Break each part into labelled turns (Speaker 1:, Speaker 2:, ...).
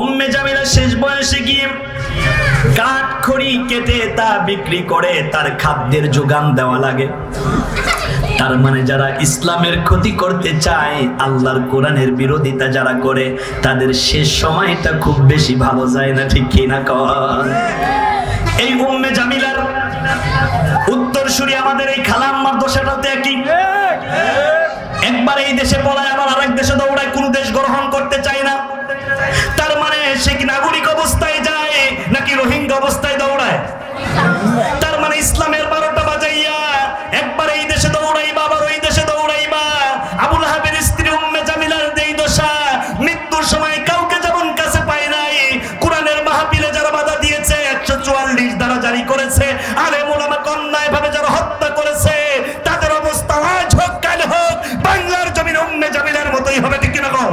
Speaker 1: উম্মে জামিলা শেষ বয়সে গিয়ে কাঠ খড়ি কেটে তা বিক্রি করে তার খাদ্যের যোগান দেওয়া লাগে। তার মানে যারা ইসলামের ক্ষতি করতে চায়, আল্লাহর কোরআনের বিরোধিতা যারা করে, তাদের শেষ সময়টা খুব বেশি ভালো যায় না, ঠিক কি না কর? এই উম্মে জামিলার উত্তরসূরি আমাদের এই খালা আম্মার দশাটাতে একই। একবার এই দেশে পলায় আবার আরেক দেশে দৌড়ায়, কোন দেশ গ্রহণ করতে চায় না। তার মানে সে কি নাগরিক অবস্থায় যায় নাকি রোহিঙ্গা অবস্থায় দৌড়ায়? তার মানে ইসলামের 12টা বাজাইয়া একবার এই দেশে দৌড়াইবা, আবার ওই দেশে দৌড়াইবা। আবুল আহাবের স্ত্রী উম্মে জামিলার দেই দশা, মৃত্যুর সময় কাউকে যেমন কাছে পায় নাই, কোরআনের মাহফিলে যারা বাধা দিয়েছে, 144 ধারা জারি করেছে, আলেম ওলামা অন্যায় ভাবে যারা হত্যা করেছে, তাদের অবস্থা আজ হোক কাল হোক বাংলার জমিনে উম্মে জামিলার মতোই হবে, ঠিক কিনা কও?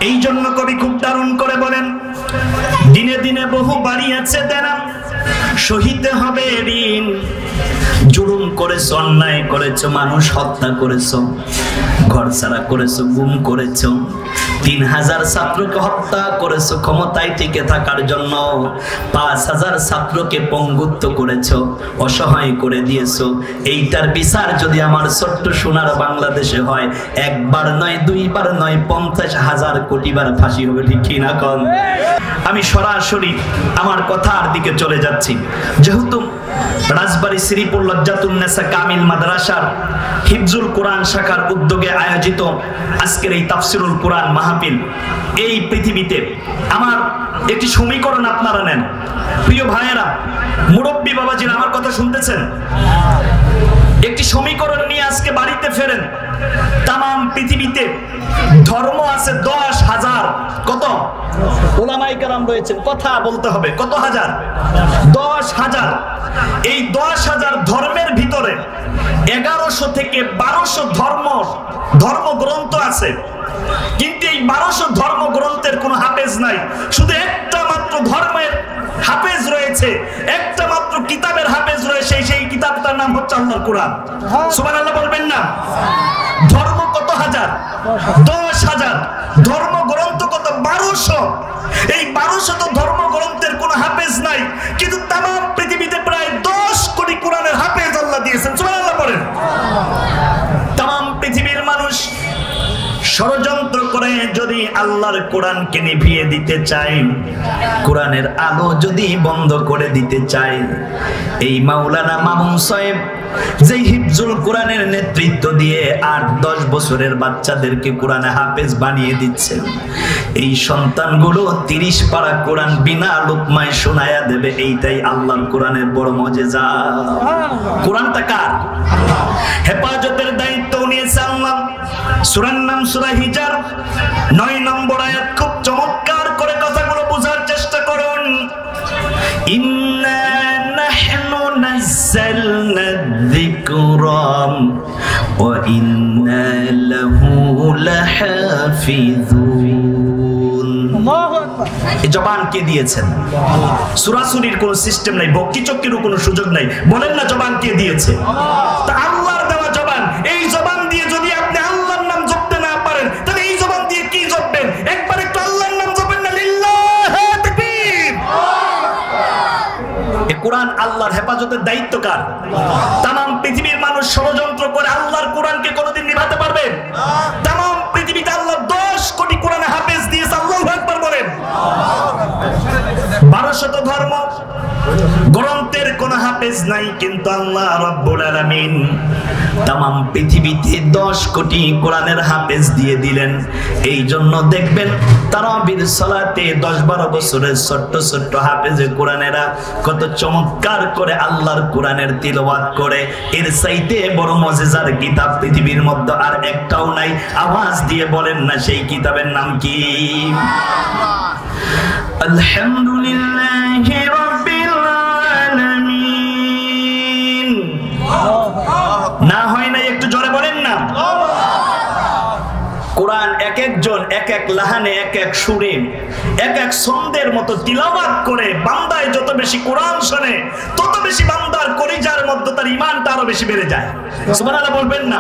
Speaker 1: এই জন্য কবি খুব দারুণ করে বলেন, দিনে দিনে বহু বাড়িয়েছে দেনা, সহিতে হবে ঋণ। জুলুম করেছো, অন্যায় করেছো, মানুষ হত্যা করেছো, ঘর ছাড়া করেছো, গুম করেছো, 3000 ছাত্রকে হত্যা করেছো ক্ষমতায় টিকে থাকার জন্য, 5000 ছাত্রকে পঙ্গুত্ব করেছো, অসহায় করে দিয়েছো। এইটার বিচার যদি আমার ছোট্ট সোনার বাংলাদেশে হয়, একবার নয়, দুইবার নয়, 50,000 কোটি বার ফাঁসি হবে, ঠিক কি না কন? আমি সরাসরি আমার কথার দিকে চলে যাচ্ছি। যেহেতু রাজবাড়ী শ্রীপুর লজ্জাতুন্নেসা কামিল মাদ্রাসার হিফজুল কোরআন শাখার উদ্যোগে আয়োজিত আজকের এই তাফসিরুল কোরআন মাহফিল, এই পৃথিবীতে আমার একটি সমীকরণ আপনারা নেন। প্রিয় ভাইয়েরা, মুরব্বী বাবাজিরা, আমার কথা শুনতেছেন? একটি সমীকরণ নিয়ে আজকে বাড়িতে ফেরেন। তামাম পৃথিবীতে ধর্ম আছে 10,000। কত ওলামায়ে কেরাম রয়েছেন, কথা বলতে হবে, কত হাজার? 10,000। এই 10,000 ধর্মের ভিতরে 1100 থেকে 1200 ধর্মগ্রন্থ আছে, কিন্তু এই 1200 ধর্মগ্রন্থের কোনো হাফেজ নাই। শুধু একটা মাত্র ধর্মের হাফেজ রয়েছে, একটা মাত্র কিতাবের হাফেজ রয়েছে, সেই কিতাবটার নাম হচ্ছে আল্লাহর কোরআন। সুবহানাল্লাহ বলবেন না? ধর্ম কত হাজার? 10,000। ধর্মগ্রন্থ কত? 1200। এই 1200 ধর্মগ্রন্থের কোনো হাফেজ নাই, কিন্তু তামাম পৃথিবীতে প্রায় 10 কোটি কোরআনের হাফেজ আল্লাহ দিয়েছেন। সুবহানাল্লাহ বলেন। তামাম পৃথিবীর মানুষ ষড়যন্ত্র করে যদি আল্লাহর কোরআনকে নিভিয়ে দিতে চায়, কোরআনের আলো যদি বন্ধ করে দিতে চায়, এই মাওলানা মামুন সাহেব যে হিফজুল কোরআনের নেতৃত্ব দিয়ে 8-10 বছরের বাচ্চাদেরকে কোরআনে হাফেজ বানিয়ে দিচ্ছেন, এই সন্তানগুলো 30 পারা কোরআন বিনা লুকমায় শোনায়া দেবে। এইটাই আল্লাহর কোরআনের বড় মুজিজা। কোরআনটা কার? হেফাজতের দায়িত্ব নিয়েছে আল্লাহ। সূরার নাম সূরা হিজর, 9 নম্বর আয়াত। খুব চমৎকার করে কথাগুলো বোঝার চেষ্টা করুন। ইন্না নাহনু নাযালনা যিকরা ওয়া ইন্না লাহু লাহাফিজুন। আল্লাহু আকবার। এই জবান কে দিয়েছেন? সূরাসুরির কোনো সিস্টেম নাই, বক্কি চক্কিরও কোনো সুযোগ নাই। বলেন না জবান কে দিয়েছে? তা আল্লাহর দেওয়া জবান। এই জবান দিয়ে যদি আপনি আল্লাহর নাম জপতে না পারেন, তাহলে এই জবান দিয়ে কি জপবেন? একবার একটু আল্লাহর নাম জপেন না। লিল্লাহি তাকবীর। এই কোরআন আল্লাহর হেফাজতের দায়িত্ব কার? তামাম পৃথিবীর মানুষ ষড়যন্ত্র করে আল্লাহর কোরআনকে কোনোদিন নিভাতে পারবে? তামাম পৃথিবীতে আল্লাহ 10 কোটি কোরআনে হাফেজ দিয়েছে। আল্লাহু আকবার বলেন। 1200 ধর্ম গ্রন্থের কোন হাফেজ নাই, কিন্তু আল্লাহ রাব্বুল আলামিন তামাম পৃথিবীতে 10 কোটি কোরআনের হাফেজ দিয়ে দিলেন। এই জন্য দেখবেন তারাবির সালাতে 10-12 বছরের ছোট্ট ছোট্ট হাফেজে কোরআনেরা কত চমৎকার করে আল্লাহর কোরআনের তিলাওয়াত করে। এর চাইতে বড় মুজিজার কিতাব পৃথিবীর মধ্যে আর একটাও নাই। আওয়াজ দিয়ে বলেন না সেই কিতাবের নাম কি? আলহামদুলিল্লাহি রাব্বিল আলামিন। না হয় না, একটু জোরে বলেন না। কোরআন এক একজন এক এক লাহানে, এক এক সুরে, এক এক ছন্দের মতো তিলাওয়াত করে বান্দায় যত বেশি কোরআন শোনে তত বেশি বান্দার কলিজার মধ্যে তার ঈমানটা আরো বেশি বেড়ে যায়। সুবহানাল্লাহ বলবেন না?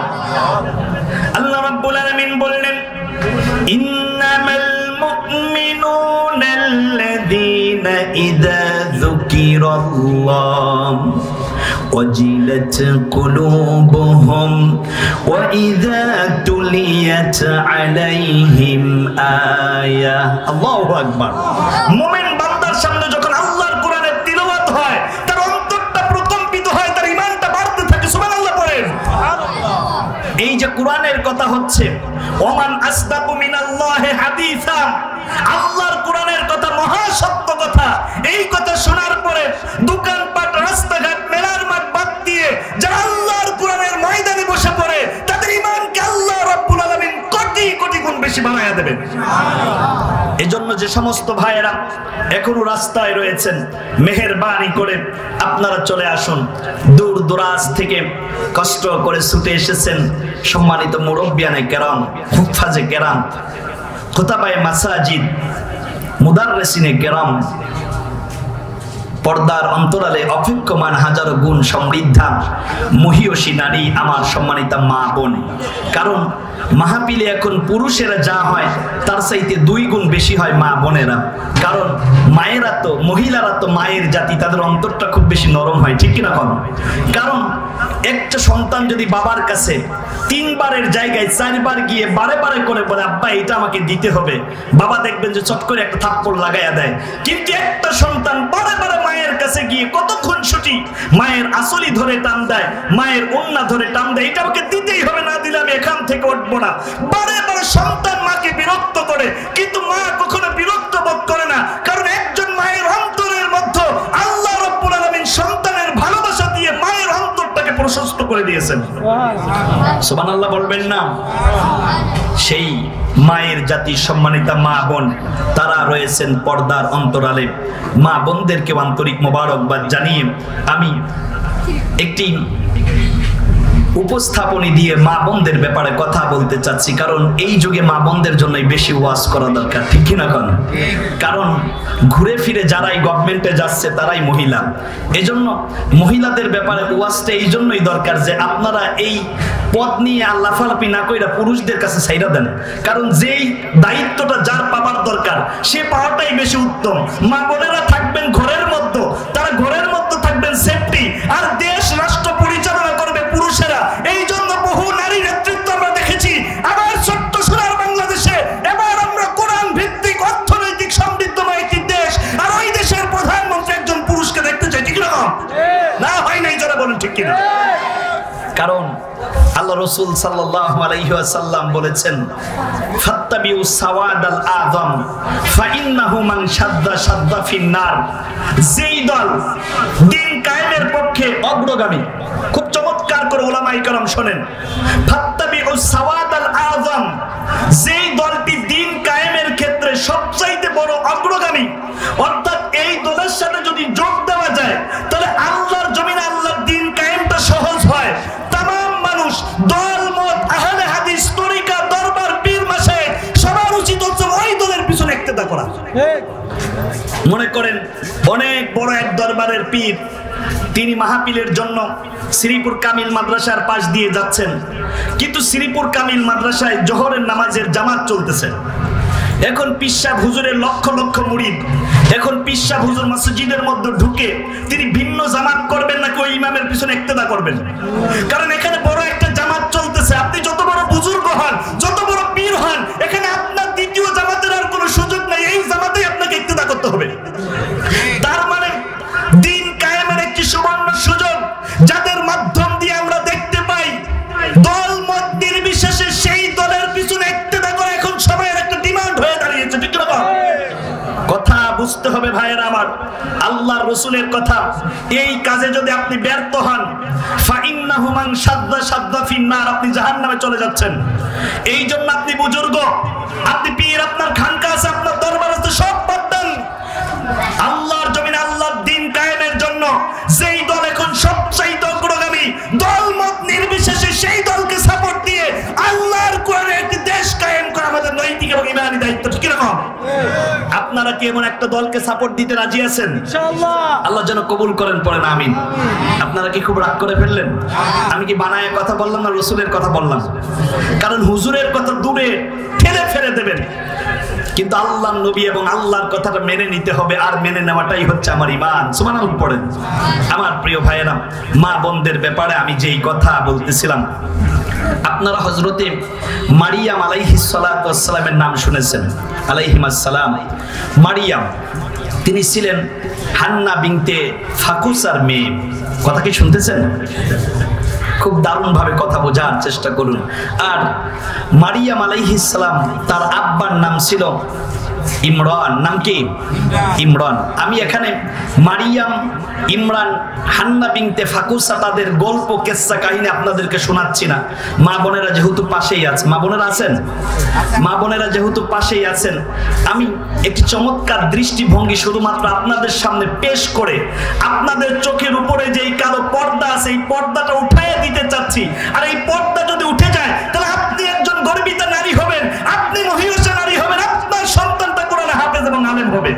Speaker 1: আল্লাহ রাব্বুল আলামিন বললেন, ইন্নামাল মুমিনুনা আল্লাযীনা ইযা যুকিরাল্লাহ ওয়াজিলাত কুলুবুহুম ওয়া ইযা তুলিয়াত আলাইহিম আয়াহ। আল্লাহু আকবার। মুমিন বান্দার সামনে যখন আল্লাহর কোরআনের তিলাওয়াত হয় তার অন্তরটা প্রকম্পিত হয়, তার ঈমানটা বাড়তে থাকে। সুবহানাল্লাহ পড়েন। এই যে কোরআনের কথা হচ্ছে, ওমান আসদাকু মিনাল্লাহি হাদিসা, আল্লাহর কোরআনের কথা মহা সত্য কথা। এই কথা শোনার পরে দোকানপাট, রাস্তাঘাট, মেলার মাঠ বাদ দিয়ে যারা আল্লাহর কোরআনের ময়দানে বসে পড়ে তাদের ঈমানকে আল্লাহ রাব্বুল আলামিন কোটি কোটি গুণ বেশি বানায়া দেবেন। এজন্য যে সমস্ত ভাইয়েরা এখনো রাস্তায় রয়েছেন, মেহেরবানি করে আপনারা চলে আসুন। দূর দরাজ থেকে কষ্ট করে ছুটে এসেছেন সম্মানিত মুরব্বিয়ানে কেরাম, হুফাজে কেরাম, খুতাবায়ে মাসাজিদ, মুদাররিসিনে কেরাম, পর্দার অন্তরালে অপেক্ষমান হাজারো গুণ সমৃদ্ধা মহিয়সী নারী, আমার সম্মানিতা মা বোন। কারণ মাহফিলে এখন পুরুষেরা যা হয় তার চাইতে 2 গুণ বেশি হয় মা বোনেরা। কারণ মায়েরা তো, মহিলারা তো মায়ের জাতি, তাদের অন্তরটা খুব বেশি নরম হয়, ঠিক কিনা? কারণ একটা সন্তান যদি বাবার কাছে 3 বারের জায়গায় 4 বার গিয়ে বারে বারে করে বলে আব্বা এটা আমাকে দিতে হবে, বাবা দেখবেন যে চট করে একটা থাপ্পড় লাগাইয়া দেয়। কিন্তু একটা সন্তান বারে বারে মায়ের কাছে গিয়ে কতক্ষণ ছুটি মায়ের আসলি ধরে টান দেয়, মায়ের ওন্না ধরে টান দেয়, এটা আমাকে দিতেই হবে, না দিলে আমি এখান থেকে উঠবো না। বারে বারে সন্তান মাকে বিরক্ত করে, কিন্তু মা কখনো বিরক্ত বোধ করে না। কারণ একজন মায়ের অন্তরের মধ্যে আল্লাহ রাব্বুল আলামিন সন্তানের ভালোবাসা দিয়ে মায়ের অন্তরটাকে প্রশস্ত করে দিয়েছেন। সুবহানাল্লাহ বলবেন না? সেই মায়ের জাতি সম্মানিতা মা বোন তারা রয়েছেন পর্দার অন্তরালে। মা বোনদেরকে আন্তরিক মোবারকবাদ জানিয়ে আমি একটি উপস্থাপনী দিয়ে মা বোনদের ব্যাপারে কথা বলতে চাচ্ছি। কারণ এই যুগে মা বোনদের জন্যই বেশি ওয়াজ করা দরকার, ঠিক কিনা? কারণ ঘুরে ফিরে যারাই গভর্নমেন্টে যাচ্ছে তারাই মহিলা। এজন্য মহিলাদের ব্যাপারে ওয়াজটা এই জন্যই দরকার যে আপনারা এই পদ নিয়ে আল্লাহ ফালাপি না কইরা পুরুষদের কাছে ছাইরা দেন। কারণ যেই দায়িত্বটা যার পাবার দরকার সে পাওয়াটাই বেশি উত্তম। মা বোনেরা থাকবেন ঘরের মধ্যে, তারা ঘরের মধ্যে থাকবেন সেফটি, আর দেশ রাষ্ট্র পরিচালনা করবে পুরুষেরা। এই জন্য বহু নারী নেতৃত্ব আমরা দেখেছি। আবার ছোট্ট সোনার বাংলাদেশে এবার আমরা কোরআন ভিত্তিক অর্থনৈতিক সমৃদ্ধময় একটি দেশ, আর ওই দেশের প্রধানমন্ত্রী একজন পুরুষকে দেখতে চাই, ঠিক না? না হয় নাই, যারা বলেন ঠিক কিনা? কারণ আল্লাহ রাসূল সাল্লাল্লাহু আলাইহি ওয়াসাল্লাম বলেছেন, ফাত্তাবিউ সাওয়াদাল আযম ফাইন্নাহু মান শাদ্দা শাদ্দা ফিন্নার। যেই দল দ্বীন কায়েমের পক্ষে অগ্রগামী, খুব চমৎকার করে উলামায়ে কেরাম শুনেন, ফাত্তাবিউ সাওয়াদাল আযম, যেই দলটি দ্বীন কায়েমের ক্ষেত্রে সবচাইতে বড় অগ্রগামী, অর্থাৎ এই দলের সাথে যদি যোগ দেওয়া যায় তাহলে আল্লাহর জমিনে আল্লাহর দ্বীন কায়েমটা সহজ হয়। তামাম মানুষ, দল, মত, আহলে হাদিস, তরিকা, দরবার, পীর, মাশায়েখ সবার উচিত হচ্ছে ওই দলের পিছনে ইক্তেদা করা। মনে করেন অনেক বড় এক দরবারের পীর, তিনি মাহফিলের জন্য শ্রীপুর কামিল মাদ্রাসার পাশ দিয়ে যাচ্ছেন, কিন্তু শ্রীপুর কামিল মাদ্রাসায় জোহরের নামাজের জামাত চলতেছে। এখন পীর সাহেব হুজুরের লক্ষ লক্ষ মুরিদ, এখন পীর সাহেব হুজুর মসজিদের মধ্যে ঢুকে তিনি ভিন্ন জামাত করবেন নাকি ওই ইমামের পিছনে ইক্তেদা করবেন? কারণ এখানে বড় একটা জামাত চলতেছে। আপনি যত বড় বুজুর্গ হন, যত বড় পীর হন, এখানে আপনার দ্বিতীয় জামাতের আর কোনো সুযোগ নাই, এই জামাতেই আপনাকে ইক্তেদা করতে হবে। তার মানে দ্বীন কায়েমের একটি সুবর্ণ সুযোগ, যাদের মাধ্যম দিয়ে আমরা দেখতে পাই দল মত নির্বিশেষে সেই দলের পিছনে ইক্তেদা করা এখন সময়ের একটা ডিমান্ড হয়ে দাঁড়িয়েছে, ঠিক না? কথা বুঝতে হবে ভাইয়েরা আমার, আল্লাহর রাসূলের কথা। এই কাজে যদি আপনি ব্যর্থ হন, ফাইন্নাহু মান শাদ্দা শাদ্দা ফিন্নার, আপনি জাহান্নামে চলে যাচ্ছেন। এই জন্য আপনি বুজুর্গ, আপনি পীর, আপনার খানকা আছে, আপনার দরবার আছে, সব বাদ দেন। আল্লাহর জমিনে আল্লাহর দ্বীন কায়েমের জন্য যেই দল এখন সবচাইতে অগ্রগামী, দল মত নির্বিশেষে সেই দলকে সাপোর্ট দিয়ে আল্লাহর কোরআনে একটি দেশ কায়েম আপনারা কি এমন একটা দলকে সাপোর্ট দিতে রাজি আছেন? ইনশাআল্লাহ আল্লাহ যেন কবুল করেন, পড়েন আমিন। আপনারা কি খুব রাগ করে ফেললেন? আমি কি বানায় কথা বললাম না রাসূলের কথা বললাম? কারণ হুজুরের কথা দূরে ঠেলে ফেলে দেবেন, কিন্তু আল্লাহর নবী এবং আল্লাহর কথাটা মেনে নিতে হবে, আর মেনে নেওয়াটাই হচ্ছে আমার ঈমান। সুবহানাল্লাহ পড়েন। আমার প্রিয় ভাইয়েরা, মা বোনদের ব্যাপারে আমি যেই কথা বলতেছিলাম, আপনারা হযরতে মারিয়াম আলাইহিস সালাতু ওয়াস সালামের নাম শুনেছেন, আলাইহিমাস সালাম। মারিয়াম তিনি ছিলেন হান্না বিনতে ফাকুসার মেয়ে। কথা কি শুনতেছেন? খুব দারুণ ভাবে কথা বোঝার চেষ্টা করুন। আর মারিয়াম আলাইহিস সালাম তার আব্বার নাম ছিল ইমরান। নাম কি? ইমরান। আমি এখানে মারিয়াম, ইমরান, হান্না বিনতে ফাকুসা তাদের গল্প কিসসা কাহিনী আপনাদেরকে শোনাচ্ছি না। মা বোনেরা যেহেতু পাশেই আছে, মা বোনেরা আছেন, মা বোনেরা যেহেতু পাশেই আছেন, আমি একটি চমৎকার দৃষ্টিভঙ্গি শুধুমাত্র আপনাদের সামনে পেশ করে আপনাদের চোখের উপরে যেই কালো পর্দা আছে এই পর্দাটা উঠাইয়ে দিতে চাচ্ছি। আর এই পর্দা যদি উঠে যায় তাহলে আপনি একজন গর্বিতা নারী হবেন, আপনি মহিষা নারী হবেন, আপনার সন্তানটা কোরআনে হাফেজ এবং আলেম হবে।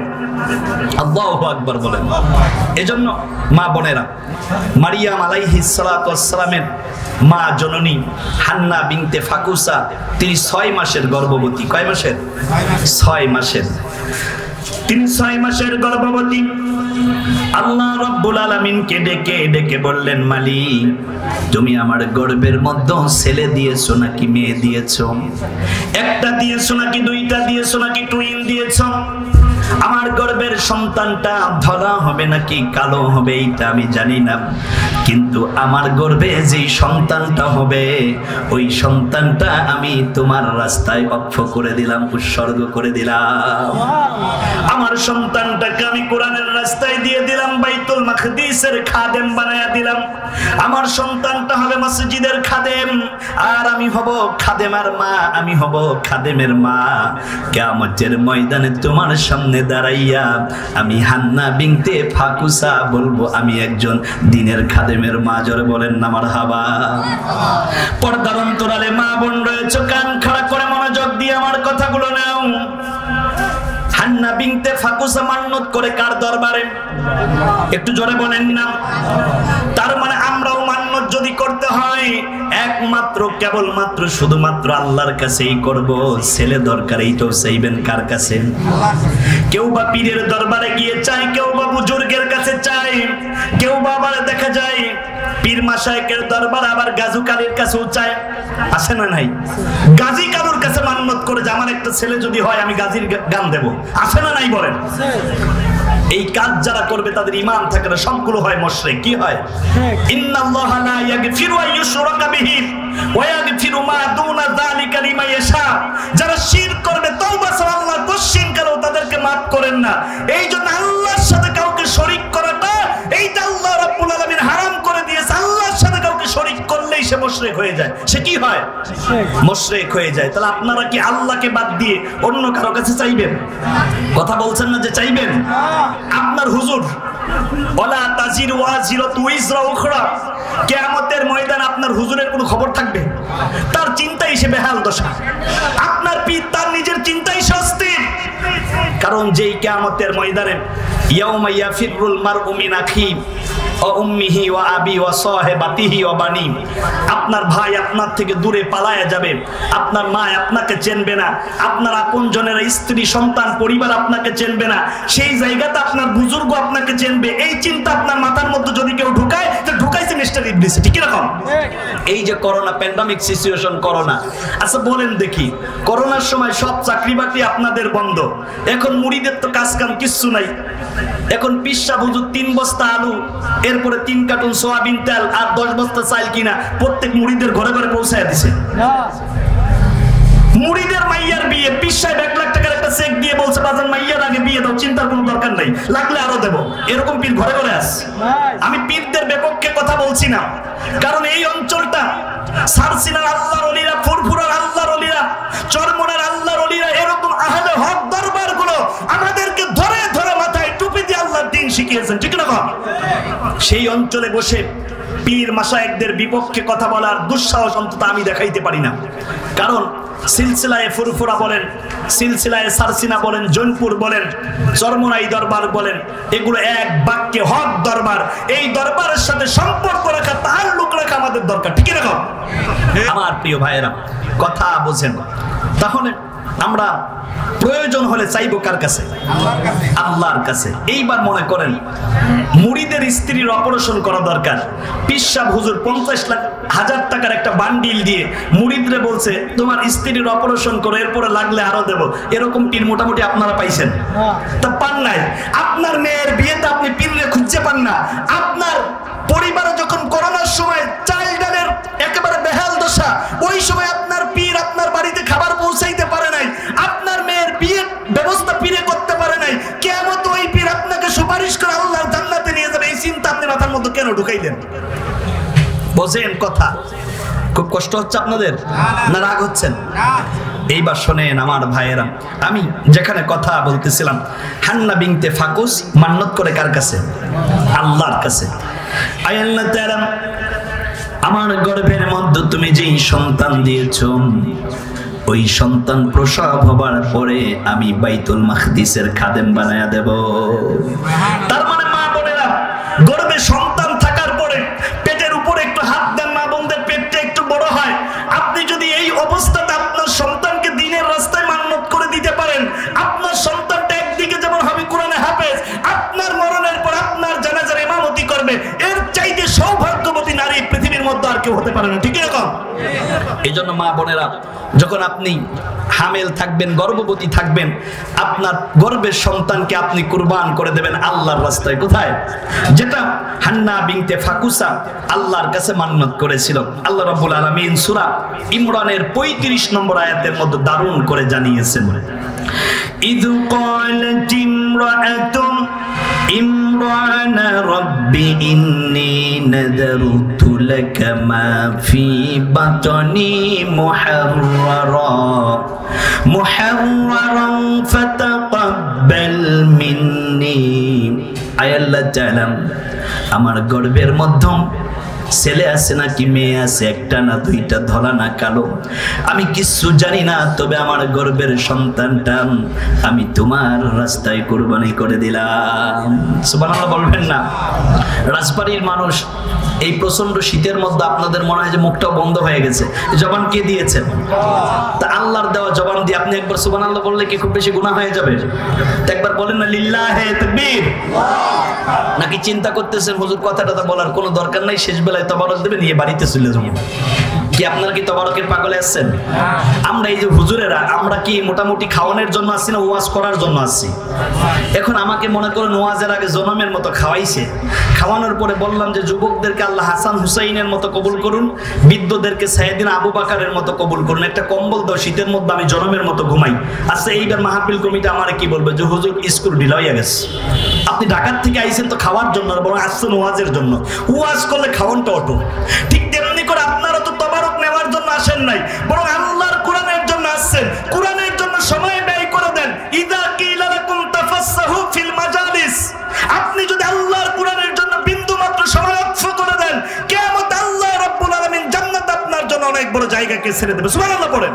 Speaker 1: আল্লাহু আকবার বলেন। এজন্য মা বোনেরা, মারিয়াম আলাইহিস সালাতু ওয়াস সালামের মা জননী হান্না বিনতে ফাকুসা তিনি 6 মাসের গর্ভবতী। কয় মাসের? 6 মাসের। তিনি 6 মাসের গর্ভবতী। আল্লাহ রাব্বুল আলামিনকে ডেকে ডেকে বললেন, মালিক তুমি আমার গর্ভের মধ্যে ছেলে দিয়েছো নাকি মেয়ে দিয়েছো? একটা দিয়েছো নাকি দুইটা দিয়েছো নাকি টুইন দিয়েছো? আমার গর্ভের সন্তানটা ধলা হবে নাকি কালো হবে এটা আমি জানি না, কিন্তু আমার গর্ভে যেই সন্তানটা হবে ওই সন্তানটা আমি তোমার রাস্তায় ওয়াকফ করে দিলাম, উৎসর্গ করে দিলাম। আমার সন্তানটাকে আমি কোরআনের রাস্তায় দিয়ে দিলাম, বাইতুল মাকদিসের খাদেম বানায়া দিলাম। আমার সন্তানটা হবে মসজিদের খাদেম, আর আমি হব খাদেমার মা, আমি হব খাদেমের মা। কিয়ামতের ময়দানে তোমার সামনে দাঁড়াইয়া আমি হান্না বিনতে ফাকুসা বলবো আমি একজন দ্বীনের খাদেমের মা। জোরে বলেন না মারহাবা। পর্দার অন্তরালে মা বোন রয়েছে, কান খাড়া করে মনোযোগ দিয়ে আমার কথাগুলো নাও। হান্না বিনতে ফাকুসা মান্নত করে কার দরবারে? একটু জোরে বলেন না। তার মানে আমরাও মান্নত যদি করতে হয় একমাত্র কেবলমাত্র শুধুমাত্র আল্লাহর কাছেই করব। ছেলে দরকার, এইটাও চাইবেন কার কাছে? কেউ বা পীরের দরবারে গিয়ে চায়, কেউ বা বুজুর্গের কাছে চায়, কেউ বা আবার দেখা যায় পীর মাশায়েখের দরবার আবার গাজু কালীর কাছেও চায়। আছে না নাই? গাজী কালুর কাছে মান্নত করে যে আমার একটা ছেলে যদি হয় আমি গাজীর গান দেব। আছে না নাই বলেন? এই কাজ যারা করবে তাদের ঈমান থাকে না, সবগুলো হয় মুশরিক। কি হয়? ইন্নাল্লাহা লা ইয়াগফিরু আন ইউশরাকা বিহি ওয়া ইয়াগফিরু মা দুনা যালিকা লিমান ইয়াশা। যারা শিরক করবে তওবা ছাড়া আল্লাহ কোশ্চিন কালেও তাদেরকে maaf করেন না। এইজন্য আল্লাহর সাথে কাউকে শরীক করাটা এইটা আল্লাহ রাব্বুল আলামিন হারাম করে দিয়েছে। আল্লাহর সাথে কাউকে শরীক করলেই সে মুশরিক হয়ে যায়। সে কি হয়? মুশরিক হয়ে যায়। তাহলে আপনারা কি আল্লাহকে বাদ দিয়ে অন্য কারো কাছে চাইবেন? কথা বলছেন না যে চাইবেন? আপনার হুজুর ওয়ালা তাজিরু ওয়াজিরাতু ইজরা উখরা, কিয়ামতের ময়দানে আপনার হুজুরের কোনো খবর থাকবে? তার চিন্তাই সে বেহাল দশা। আপনার পীর তার নিজের চিন্তাই সে অস্থির। কারণ যেই কিয়ামতের ময়দানে ইয়াউমা ইয়াফিরুল মারউ মিন আখি ওয়া উম্মিহি ওয়া আবি ওয়া সাহিবাতিহি ওয়া বানি, আপনার ভাই আপনার থেকে দূরে পালায়া যাবে, আপনার মা আপনাকে চিনবে না, আপনার আপনজনের স্ত্রী সন্তান পরিবার আপনাকে চিনবে না, সেই জায়গাতে আপনার বুজুর্গ আপনাকে চিনবে। এই চিন্তা আপনার মাথার মধ্যে যদি কেউ ঢুকায় তো ঢুকাইছে মিস্টার ইবলিস। ঠিক এরকম এই যে করোনা প্যান্ডামিক সিচুয়েশন, করোনা। আচ্ছা বলেন দেখি, করোনার সময় সব চাকরি বাকরি আপনাদের বন্ধ, এখন মুড়িদের তো কাজ কাম কিচ্ছু নাই। এখন পিসা হুজুর 3 বস্তা আলু, এরপরে 3 কার্টুন সোয়াবিন তেল আর 10 বস্তা চাল কিনা প্রত্যেক মুড়িদের ঘরে ঘরে পৌঁছায় দিছে। মুড়িদের মাইয়ার বিয়ে, পিসায় 1 লাখ টাকার একটা চেক দিয়ে বলছে বাজান মাইয়ার আগে বিয়ে দাও, চিন্তার কোনো দরকার নাই, লাগলে আরো দেব। এরকম পীর ঘরে ঘরে আছে। আমি পীরদের বিপক্ষে কথা বলছি না, কারণ এই অঞ্চলটা সারসিনার আল্লাহর ওলিরা, ফুরফুরার আল্লাহর ওলিরা, চরমনের আল্লাহর ওলিরা, এরকম আহলে হক দরবারগুলো আমাদেরকে ধরে ধরে মাথায় টুপি দিয়ে আল্লাহর দ্বীন শিখিয়েছেন। ঠিক না? সেই অঞ্চলে বসে পীর মাশায়েখদের বিপক্ষে কথা বলার দুঃসাহস অন্তত আমি দেখাইতে পারি না। কারণ সিলসিলায়ে ফুরফুরা বলেন, সিলসিলায়ে সারসিনা বলেন, জৈনপুর বলেন, চরমনাই দরবার বলেন, এগুলো এক বাক্যে হক দরবার। এই দরবারের সাথে সম্পর্ক রাখা, তাআল্লুক রাখা আমাদের দরকার, ঠিক না? আমার প্রিয় ভাইয়েরা, কথা বোঝেন। তাহলে আমরা প্রয়োজন হলে চাইবো কার কাছে? আল্লাহর কাছে। এইবার মনে করেন মুরিদের স্ত্রীর অপারেশন করা দরকার, পীর সাহেব হুজুর 50,000 টাকার একটা বান্ডিল দিয়ে মুরিদরে বলছে তোমার স্ত্রীর অপারেশন করো, এরপরে লাগলে আরো দেব। এরকম পীর মোটামুটি আপনারা পাইছেন? তা পান নাই। আপনার মেয়ের বিয়েতে আপনি পীররে খুঁজে পান না। আপনার পরিবারে যখন করোনার সময় চাল ডালের একেবারে বেহাল দশা, ওই সময় আপনার পীর আপনার বাড়িতে খাবার পৌঁছাইতে পারে নাই, আপনার মেয়ের বিয়ের ব্যবস্থা পীরে করতে পারে নাই, কিয়ামত ওই পীর আপনাকে সুপারিশ করে আল্লাহর জান্নাতে নিয়ে যাবে। এই চিন্তা আপনি মাথার মধ্যে কেন ঢুকাইলেন? বোঝেন কথা? খুব কষ্ট হচ্ছে আপনাদের না রাগ হচ্ছেন? এইবার শোনেন আমার ভাইয়েরা, আমি যেখানে কথা বলতেছিলাম, হান্না বিনতে ফাকুস মান্নত করে কার কাছে? আল্লাহর কাছে। আয় আল্লাহ তাআলা, আমার গর্ভের মধ্যে তুমি যেই সন্তান দিয়েছো, ওই সন্তান প্রসব হবার পরে আমি বাইতুল মাকদিসের খাদেম বানায়া দেব। তার মানে মা বোনেরা, গর্ভে সন্তান থাকার পরে পেটের উপরে একটু হাত দেন, মা বোনদের পেটটা একটু বড় হয়। আপনি যদি এই অবস্থাতে আপনার সন্তানকে দ্বীনের রাস্তায় মান্নত করে দিতে পারেন, আপনার সন্তানটা একদিকে যেমন হবে কোরআনে হাফেজ, আপনার মরণের পর আপনার জানাজার ইমামতি করবে, এর চাইতে সৌভাগ্যবতী নারী পৃথিবীর মধ্যে আর কেউ হতে পারে না, ঠিক এরকম? এই জন্য মা বোনেরা, যখন আপনি হামেল থাকবেন, গর্ভবতী থাকবেন, আপনার গর্ভের সন্তানকে আপনি কুরবান করে দেবেন আল্লাহর রাস্তায়। কোথায়? যেটা হান্না বিনতে ফাকুসা আল্লাহর কাছে মান্নত করেছিল। আল্লাহ রাব্বুল আলামিন সূরা ইমরানের 35 নম্বর আয়াতের মধ্যে দারুণ করে জানিয়েছেন, ইয ক্বালাত ইমরাতুন ইমরান রাব্বি ইন্নী নাযারতু লাকা মা ফি বাতনি মুহাররারান ফাতাকাব্বাল মিন্নি। আয় আল্লাহ তাআলা, আমার গর্ভের মধ্যে ছেলে আছে নাকি মেয়ে আছে, একটা না দুইটা, ধলা না কালো, আমি কিছু জানি না, তবে আমার গর্ভের সন্তানটা আমি তোমার রাস্তায় কুরবানি করে দিলাম। সুবহানাল্লাহ বলবেন না? রাজবাড়ির মানুষ এই প্রচন্ড শীতের মধ্যে আপনাদের মনে হয় যে মুখটাও বন্ধ হয়ে গেছে, জবান কে দিয়েছেন? তা আল্লাহর দেওয়া জবান দিয়ে আপনি একবার সুবহানাল্লাহ বললে কি খুব বেশি গুনাহ হয়ে যাবে? একবার বলেন না লিল্লাহে তাকবীর। নাকি চিন্তা করতেছেন হুজুর কথাটা বলার কোনো দরকার নাই, শেষ বেলায় তবারক দেবে নিয়ে বাড়িতে চলে যাবো? কি আপনারা কি তবারকের পাগলে আসছেন? আমরা এই যে হুজুরেরা, আমরা কি মোটামুটি খাওয়ানোর জন্য আসছি না ওয়াজ করার জন্য আসছি? এখন আমাকে মনে করেন ওয়াজের আগে জনমের মতো খাওয়াইছে, খাওয়ানোর পরে বললাম যে যুবকদেরকে আল্লাহ হাসান হুসাইনের মতো কবুল করুন, বৃদ্ধদেরকে সাইয়েদিনা আবু বকরের মতো কবুল করুন, একটা কম্বল দাও, শীতের মধ্যে আমি জনমের মতো ঘুমাই। আচ্ছা, এইবার মাহফিল কমিটি আমারে কি বলবে যে হুজুর স্কুল ঢিলা হয়ে গেছে, আপনি ঢাকার থেকে আইছেন তো খাওয়ার জন্য, বরং আসছেন ওয়াজের জন্য। ওয়াজ করলে খাওয়ানটা অটো। ঠিক তেমনি করে আপনারা তো তবারক নেওয়ার জন্য আসেন নাই, বরং আল্লাহর কোরআনের জন্য আসছেন। কোরআনের জন্য সময় ব্যয় করে দেন। ইযা কিলা লাকুম তাফাসসাহু ফিল মাজালিস, আপনি যদি আল্লাহর কোরআনের জন্য বিন্দু মাত্র সময় অক্ষ করে দেন, কিয়ামত আল্লাহ রাব্বুল আলামিন জান্নাত আপনার জন্য অনেক বড় জায়গাকে ছেড়ে দেবে। সুবহানাল্লাহ পড়েন।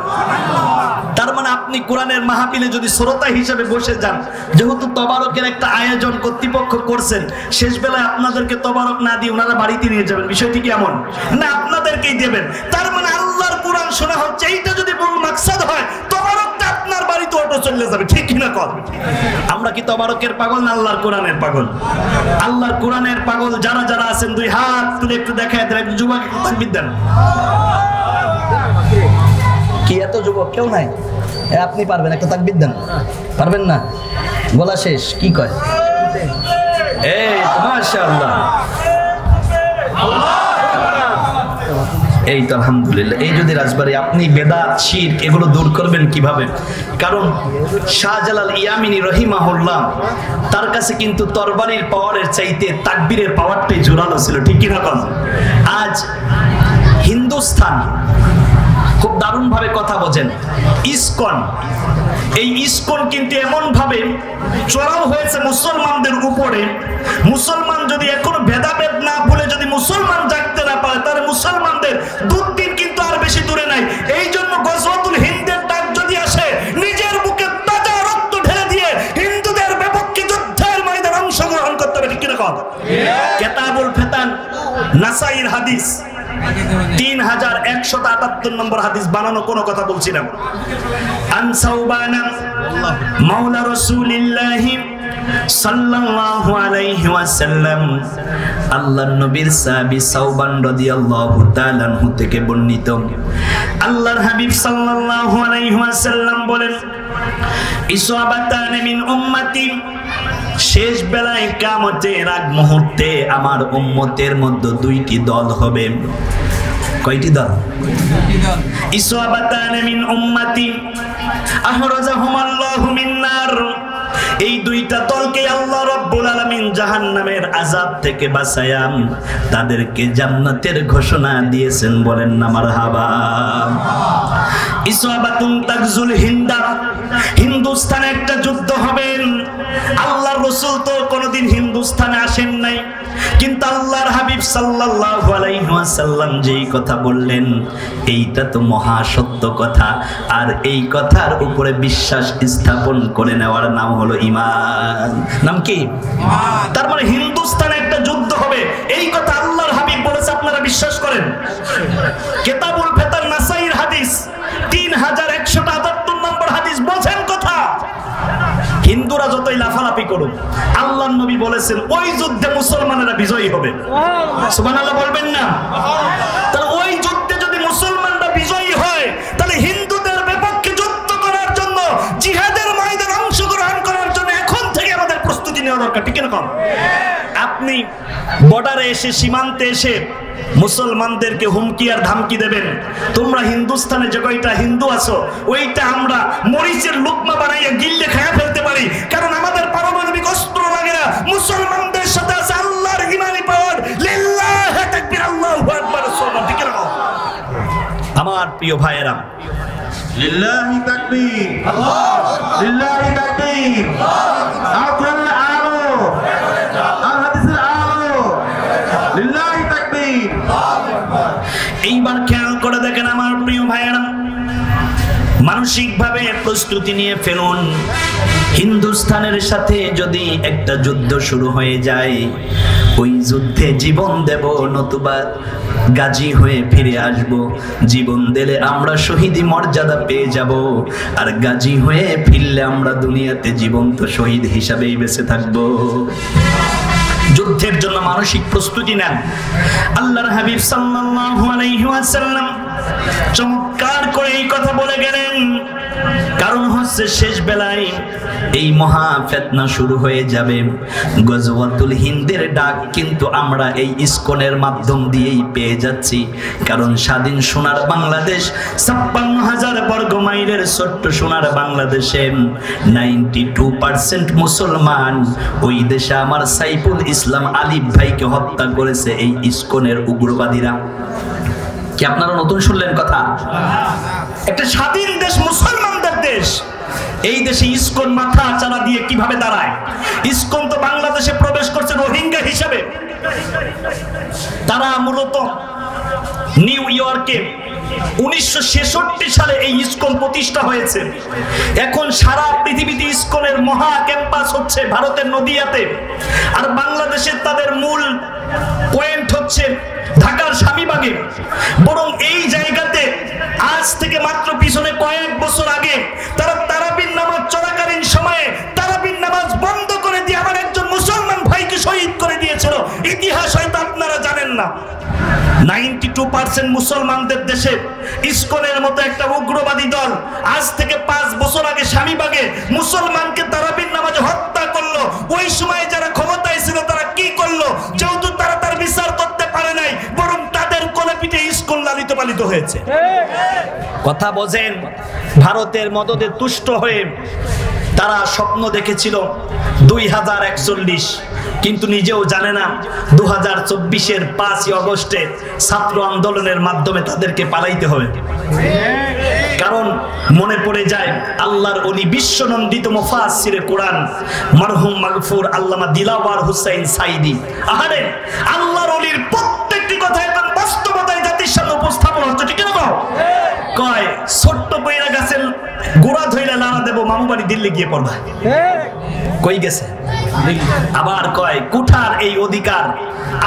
Speaker 1: তার মানে আপনি কোরআনের মাহফিলে যদি শ্রোতা হিসেবে বসে যান, যেহেতু তবারকের একটা আয়োজন কর্তৃপক্ষ করছেন, শেষ বেলায় আপনাদেরকে তবারক না দিয়ে ওনারা বাড়িতে নিয়ে যাবেন, বিষয়টি কি এমন না? আপনাদেরকেই দেবেন। তার মানে আল্লাহর কোরআন শোনা হচ্ছে, এইটা যদি মূল মাকসাদ হয়, তবারকটা আপনার বাড়িতে অটো চলে যাবে, ঠিক কিনা কল? আমরা কি তবারকের পাগল না আল্লাহর কোরআনের পাগল? আল্লাহর কোরআনের পাগল যারা যারা আছেন দুই হাত তুলে একটু দেখায় দেন। যুবক একটু তাকবীর দেন। কি এত যুবক কেউ নাই? আপনি পারবেন, একটা তাকবীর দেন। পারবেন না? গলা শেষ। কি কয়? এই মাশাআল্লাহ, এই তো আলহামদুলিল্লাহ। এই যদি রাজবাড়ি আপনি বেদাত শিরক এগুলো দূর করবেন কিভাবে? কারণ শাহজালাল ইয়ামিনী রহিমাহুল্লাহ, তার কাছে কিন্তু তরবারির পাওয়ারের চাইতে তাকবীরের পাওয়ারটাই জোরালো ছিল, ঠিক কিনা কন? আজ হিন্দুস্তান খুব দারুণ ভাবে কথা বোঝেন, ইসকন, এই ইসকন কিন্তু এমন ভাবে চড়াও হয়েছে মুসলমানদের উপরে, মুসলমান যদি এখনো ভেদাভেদ না ভুলে যদি মুসলমান জাগতে না পারে, তাহলে মুসলমানদের দুর্দিন কিন্তু আর বেশি দূরে নাই। এই জন্য গজওয়াতুল হিন্দের নাসাইর হাদিস 3178 নম্বর হাদিস, বানানো কোনো কথা বলছি না। আন সাওবানা মাওলা রাসূলিল্লাহ সাল্লাল্লাহু আলাইহি ওয়াসাল্লাম, আল্লাহর নবীর সাহাবী সাওবান রাদিয়াল্লাহু তাআলা আনহু থেকে বর্ণিত, আল্লাহর হাবিব সাল্লাল্লাহু আলাইহি ওয়াসাল্লাম বলেন, ইসাবাতান মিন উম্মতি, শেষ বেলায় কিয়ামতের আগ মুহূর্তে আমার উম্মতের মধ্যে দুইটি দল হবে। কয়টি দল? ইসাবাতান মিন উম্মতি আহরাজাহুমাল্লাহু মিন নার, এই দুইটা দলকে আল্লাহ রাব্বুল আলামিন জাহান্নামের আযাব থেকে বাঁচায়া তাদেরকে জান্নাতের ঘোষণা দিয়েছেন, বলেন না মারহাবা। ইসাবাতুন তাগজুল হিন্দা, হিন্দুস্তানে একটা যুদ্ধ হবে। আল্লাহর রাসূল তো কোনোদিন হিন্দুস্তানে আসেন নাই, কিন্তু আল্লাহর হাবিব সাল্লাল্লাহু আলাইহি ওয়াসাল্লাম যেই কথা বললেন এইটা তো মহা সত্য কথা, আর এই কথার উপরে বিশ্বাস স্থাপন করে নেওয়ার নাম হলো ঈমান। নাম কি? তার মানে হিন্দুস্তানে একটা যুদ্ধ হবে, এই কথা আল্লাহর হাবিব বলেছে, আপনারা বিশ্বাস করেন? কিতাবুল ফিতর নাসাইর হাদিস 3178 নম্বর হাদিস, বোঝেন কথা। হিন্দুরা যতই লাফালাফি করুক, আল্লাহর নবী বলেছেন ওই যুদ্ধে মুসলমানেরা বিজয়ী হবে। সুবহানাল্লাহ বলবেন না? তাহলে ওই যুদ্ধে যদি মুসলমানরা বিজয়ী হয়, তাহলে হিন্দুদের বিপক্ষে যুদ্ধ করার জন্য, জিহাদের ময়দানে অংশগ্রহণ করার জন্য এখন থেকে আমাদের প্রস্তুতি নেওয়া দরকার, ঠিক না? আপনি বর্ডারে এসে, সীমান্তে এসে মুসলমানদেরকে হুমকি আর ধামকি দেবেন, তোমরা হিন্দুস্তানে যে কয়টা হিন্দু আছো ওইটা আমরা মরিচের লুকমা বানাইয়া গিললে খায়া ফেলতে পারি, কারণ আমাদের পারমাণবিক অস্ত্র লাগে না। মুসলমানদের সাথে আছে আল্লাহর ঈমানি পাওয়ার। লিল্লাহি তাকবীর, আল্লাহু আকবার, সুবহানাল্লাহ, ঠিক না? আমার প্রিয় ভাইয়েরা,
Speaker 2: লিল্লাহি তাকবীর, আল্লাহু লিল্লাহি তাকবীর, আল্লাহু আলো, আল হাদিসের আলো, লিল্লাহি তাকবীর।
Speaker 1: এইবার খেয়াল করে দেখেন আমার প্রিয় ভাইয়েরা, মানসিকভাবে প্রস্তুতি নিয়ে ফেলুন। হিন্দুস্তানের সাথে যদি একটা যুদ্ধ শুরু হয়ে যায়, ওই যুদ্ধে জীবন দেব, নতুবা গাজী হয়ে ফিরে আসব। জীবন দিলে আমরা শহীদি মর্যাদা পেয়ে যাব, আর গাজী হয়ে ফিরলে আমরা দুনিয়াতে জীবন্ত শহীদ হিসাবেই বেঁচে থাকবো। যুদ্ধের জন্য মানসিক প্রস্তুতি নেন। আল্লাহর হাবিব সাল্লাল্লাহু আলাইহি ওয়াসাল্লাম চমৎকার করে এই কথা বলে গেলেন, কারণ হচ্ছে শেষ বেলায় এই মহা ফিতনা শুরু হয়ে যাবে। গজওয়াতুল হিন্দের ডাক কিন্তু আমরা এই ইসকনের মাধ্যম দিয়েই পেয়ে যাচ্ছি, কারণ স্বাধীন সোনার বাংলাদেশ, ৫৬,০০০ বর্গ মাইলের ছোট্ট সোনার বাংলাদেশে 92% মুসলমান। ওই দেশে আমার সাইফুল ইসলাম আলিফ ভাইকে হত্যা করেছে এই ইসকনের উগ্রবাদীরা। কি আপনারা নতুন শুনলেন কথা? একটা স্বাধীন দেশ, মুসলমানদের দেশ, এই দেশে ইসকন মাথা চারা দিয়ে কিভাবে দাঁড়ায়? ইসকন তো বাংলাদেশে প্রবেশ করছে রোহিঙ্গা হিসাবে। তারা মূলত নিউ ইয়র্কে 1966 সালে এই ইসকন প্রতিষ্ঠা হয়েছে। এখন সারা পৃথিবীতে ইসকনের মহা ক্যাম্পাস হচ্ছে ভারতের নদিয়াতে, আর বাংলাদেশের তাদের মূল পয়েন্ট হচ্ছে ঢাকার স্বামীবাগে। বরং এই জায়গাতে আজ থেকে মাত্র পিছনে কয়েক বছর আগে তারা তারাবির নামাজ চলাকালীন সময়ে তারাবির নামাজ বন্ধ করে দিয়ে আমার একজন মুসলমান ভাইকে শহীদ করে দিয়েছিল। ইতিহাস হয়তো আপনারা জানেন না। 92% মুসলমানদের দেশে ইসকনের মতো একটা উগ্রবাদী দল আজ থেকে 5 বছর আগে স্বামীবাগে মুসলমানকে তারাবির নামাজে হত্যা করলো। ওই সময় যারা ক্ষমতায় ছিল তারা কি করলো? যেহেতু তারা তার বিচার করতে পারে নাই, বরং তাদের কোলে পিঠে ইসকন লালিত পালিত হয়েছে। কথা বোঝেন? ভারতের মদদে তুষ্ট হয়ে তারা স্বপ্ন দেখেছিল 2041, কিন্তু নিজেও জানে না 2024-এর 5ই আগস্টে ছাত্র আন্দোলনের মাধ্যমে তাদেরকে পালাইতে হবে। কারণ মনে পড়ে যায় আল্লাহর ওলি বিশ্বনন্দিত মুফাসসিরে কোরআন মরহুম মাগফুর আল্লামা দিলাওয়ার হুসাইন সাইদি। আহারে, আল্লাহর ওলির প্রত্যেকটি কথা এখন বাস্তবতায় জাতির সামনে উপস্থাপন হচ্ছে, ঠিক না? কয় ছোট্ট পয়রা গাছের গোড়া ধইলা লাড়া দেব, মামু বাড়ি দিল্লি গিয়ে পড়বা। কই গেছে? আবার কয় কুঠার এই অধিকার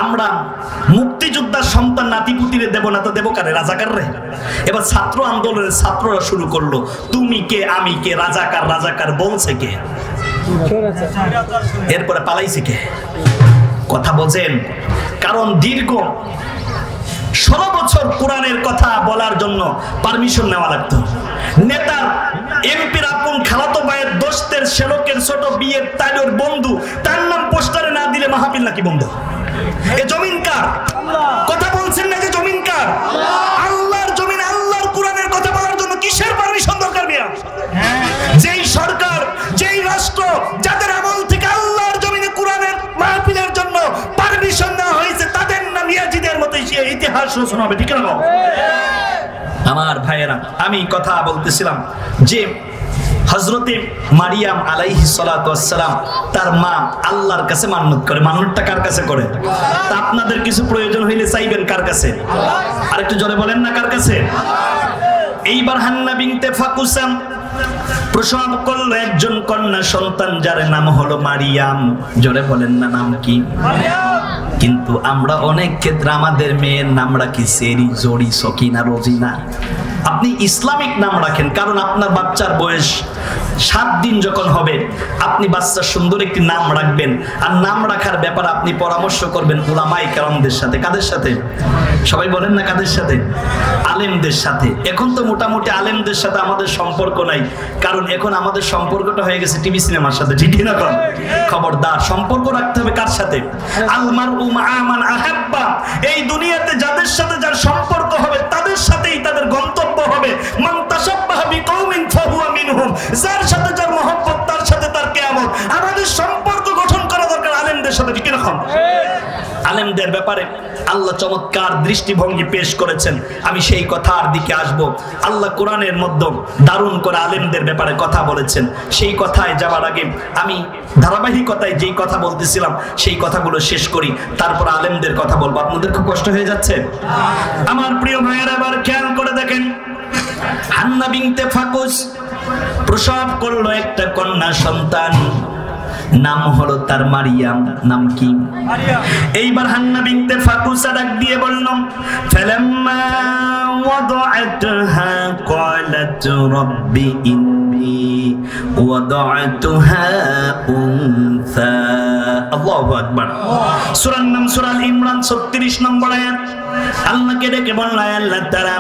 Speaker 1: আমরা মুক্তিযোদ্ধার সন্তান নাতিপুতিরে দেব না তো দেব কারে? রাজাকার রে। এবার ছাত্র আন্দোলনের ছাত্ররা শুরু করলো, তুমি কে আমি কে, রাজাকার রাজাকার বলছে কে? এরপরে পালাইছে কে? কথা বোঝেন? কারণ দীর্ঘ 16 বছর কোরআনের কথা বলার জন্য পারমিশন নেওয়া লাগতো। নেতার এমপির আপন খালাতো ভাইয়ের দোস্তের শ্যালকের ছোট বিয়ের তাইলোর বন্ধু, তার নাম পোস্টারে না দিলে মাহফিল নাকি বন্ধ? এ জমিন কার? কথা বলছেন না যে জমিন কার? আল্লাহর জমিন, আল্লাহর কোরআনের কথা বলার জন্য কিসের পারমিশন দরকার মিয়া? যেই সরকার, যেই রাষ্ট্র, যাদের আমল থেকে আল্লাহর জমিনে কোরআনের মাহফিলের জন্য পারমিশন দেওয়া হয়েছে, তাদের নাম ইয়াজিদের মতো ইতিহাস রচনা হবে, ঠিক না? আমার ভাইয়েরা, আমি কথা বলতেছিলাম যে হযরতে মারিয়াম আলাইহিস সালাতু ওয়াস সালাম তার মা আল্লাহর কাছে মান্নত করে। মান্নতটা কার কাছে করে? তা আপনাদের কিছু প্রয়োজন হইলে চাইবেন কার কাছে? আরেকটু জোরে বলেন না, কার কাছে? এইবার হান্না বিনতে ফাকুসাম প্রসব করলো একজন কন্যা সন্তান, যার নাম হলো মারিয়াম। জোরে বলেন না, নাম কি? কিন্তু আমরা অনেক ক্ষেত্রে আমাদের মেয়ের নাম রাখি সেরি, জড়ি, সকিনা, রোজিনা। আপনি ইসলামিক নাম রাখেন, কারণ আপনার বাচ্চার বয়স 7 দিন যখন হবে আপনি বাচ্চার সুন্দর একটি নাম রাখবেন। আর নাম রাখার ব্যাপারে আপনি পরামর্শ করবেন উলামায়ে কেরামদের সাথে। কাদের সাথে? সবাই বলেন না কাদের সাথে? আলেমদের সাথে। এখন তো মোটামুটি আলেমদের সাথে আমাদের সম্পর্ক নাই, কারণ এখন আমাদের সম্পর্কটা হয়ে গেছে টিভি সিনেমার সাথে, ঠিক না? খবরদার, সম্পর্ক রাখতে হবে কার সাথে? আলমারউ মাআ মান আহাব্বা। এই দুনিয়াতে যাদের সাথে যার সম্পর্ক হবে তাদের সাথেই তাদের গন্তব্য হবে। মান তাশাব্বাহা বিকওমিন ফাহুয়া মিনহুম। যার সাথে যার মহব্বত তার সাথে তার কিয়ামত। আমাদের সম্পর্ক গঠন করা দরকার আলেমদের সাথে, ঠিক না? আলেমদের ব্যাপারে আল্লাহ চমৎকার দৃষ্টিভঙ্গি পেশ করেছেন, আমি সেই কথার দিকে আসব। আল্লাহ কোরআনের মধ্যে দারুণ করে আলেমদের ব্যাপারে কথা বলেছেন। সেই কথায় যাওয়ার আগে আমি ধারাবাহিকতায় যেই কথা বলতেছিলাম সেই কথাগুলো শেষ করি, তারপর আলেমদের কথা বলবো। আপনাদের খুব কষ্ট হয়ে যাচ্ছে? আমার প্রিয় ভাইয়েরা, এবার খেয়াল করে দেখেন, হান্না বিনতে ফাকুস প্রসব করলো একটা কন্যা সন্তান, নাম হলো তার মারিয়াম। নাম কি? এইবার হান্না বিনতে ফাকুসা ডাক দিয়ে বললাম, ফালাম্মা ওয়াদাআতহা ক্বালাত রাব্বি ইন্নী ওয়াদাআতুহা উনসা। আল্লাহু আকবার। সূরার নাম সূরা আল ইমরান 36 নম্বর আয়াত। আল্লাহকে ডেকে বলল, আল্লাহ তাআলা,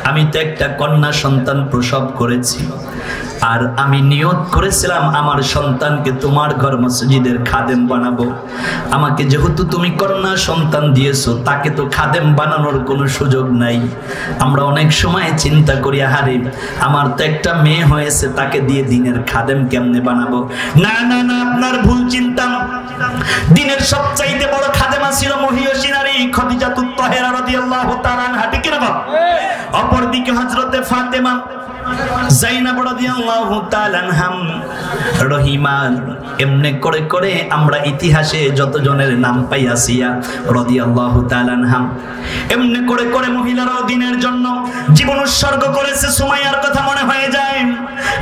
Speaker 1: আমি তো একটা কন্যা সন্তান প্রসব করেছি, আর আমি নিয়ত করেছিলাম আমার সন্তানকে তোমার ঘর মসজিদের খাদেম বানাবো। আমাকে যেহেতু তুমি কন্যা সন্তান দিয়েছো, তাকে তো খাদেম বানানোর কোনো সুযোগ নাই। আমরা অনেক সময় চিন্তা করি, আহারে আমার তো একটা মেয়ে হয়েছে, তাকে দিয়ে দিনের খাদেম কেমনে বানাবো? না না না, আপনার ভুল চিন্তা। দিনের সবচাইতে বড় খাদেমা ছিল মহিয়সী নারী খাদিজাতুত তাহেরা রাদিয়াল্লাহু তাআলা আনহা, ঠিক না? অপরদিকে হযরতে ফাতেমা, যায়েনব রাদিয়াল্লাহু তাআলা আনহা, রহিমা, এমনে করে করে আমরা ইতিহাসে যতজনের নাম পাই, আসিয়া রাদিয়াল্লাহু তাআলা আনহা, এমনে করে করে মহিলারাও দিনের জন্য জীবন উৎসর্গ করেছে। সুমাইয়ার কথা মনে হয়ে যায়।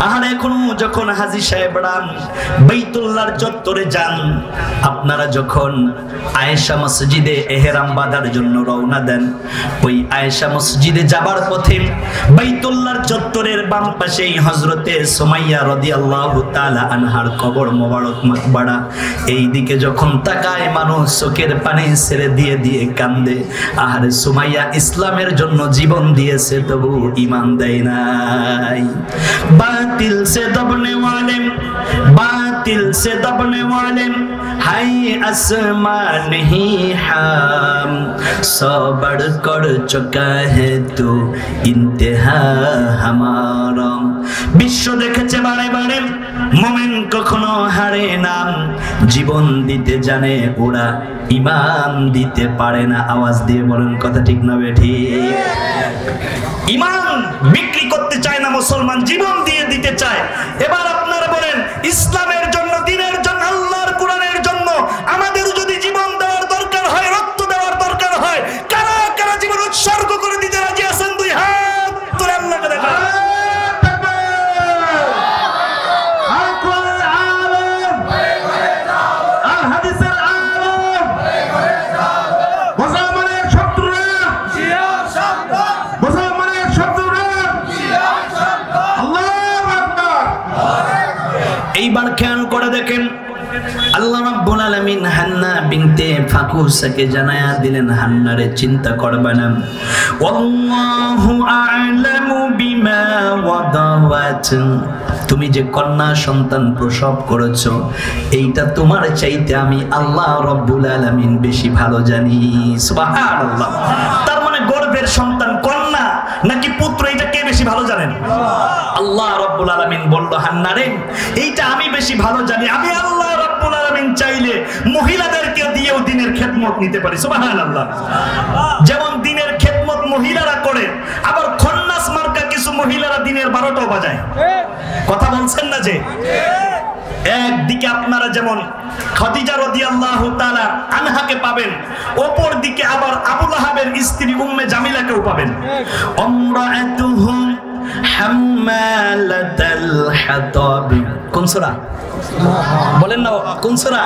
Speaker 1: আর এখনো যখন হাজী সাহেবরা বাইতুল্লাহর চত্বরে যান, আপনারা যখন আয়েশা মসজিদে ইহরাম বাঁধার জন্য রওনা দেন, ওই আয়েশা মসজিদে যাবার পথে বাইতুল্লাহর চত্বরের বাম পাশেই হযরতে সুমাইয়া রাদিয়াল্লাহু তাআলা আনহার কবর মোবারক মাকবারা। এই দিকে যখন তাকায় মানুষ চোখের পানি ছেড়ে দিয়ে দিয়ে কান্দে। আহারে সুমাইয়া ইসলামের জন্য জীবন দিয়েছে, তবু ঈমান দেয় নাই। বাতিল সে দবনে ওয়ালে, বাতিল সে দবনে ওয়ালে, হাই আসমান হি হাম, সবর কর চুকা হে তু ইন্তেহা হামারা। বিশ্ব দেখেছে বারে বারে, মুমিন কখনো হারে না। জীবন দিতে জানে ওরা, ঈমান দিতে পারে না। আওয়াজ দিয়ে বলেন, কথা ঠিক না বেঠিক? ঈমান বিক্রি করতে চায় না মুসলমান, জীবন দিয়ে দিতে চায়। এবার আপনারা বলেন, ইসলামের জন্য, দিনের জন্য, আল্লাহর কোরআনের জন্য আমাদের যদি জীবন দেওয়ার দরকার হয়, রক্ত দেওয়ার দরকার হয়, কারা কারা জীবন উৎসর্গ করে দিতে রাজি আছেন? দুই হাত তুলে আল্লাহকে দেখান। এইবার খেয়াল করে দেখেন আল্লাহ রাব্বুল আলামিন হান্না বিনতে ফাকুসাকে জানায়া দিলেন, হান্নারে চিন্তা করবে না, আল্লাহু আ'লামু বিমা ওয়াদাওয়াত, তুমি যে কন্যা সন্তান প্রসব করেছো এইটা তোমার চাইতে আমি আল্লাহ রাব্বুল আলামিন বেশি ভালো জানি। সুবহানাল্লাহ। তার মানে গর্ভের সন্তান কন্যা নাকি পুত্র এটা কে বেশি ভালো জানেন? আল্লাহ রাব্বুল আলামিন বলল, হান্নারে এইটা আমি বেশি ভালো জানি। আমি আল্লাহ রাব্বুল আলামিন চাইলে মহিলাদেরকে দিয়েও দ্বীনের খেদমত নিতে পারি। সুবহানাল্লাহ। যেমন দ্বীনের খেদমত মহিলারা করে, আবার খন্নাস মার্কা কিছু মহিলারা দ্বীনের 12টাও বাজায়। কথা বলছেন না যে? একদিকে আপনারা যেমন খাদিজা রাদিয়াল্লাহু তাআলা আনহাকে পাবেন, অপর দিকে আবার আবু লাহাবের স্ত্রী উম্মে জামিলাকেও পাবেন। আমরাতুহু হাম্মালাতাল হাতাব। কোন সূরা বলেন না? কোন সূরা?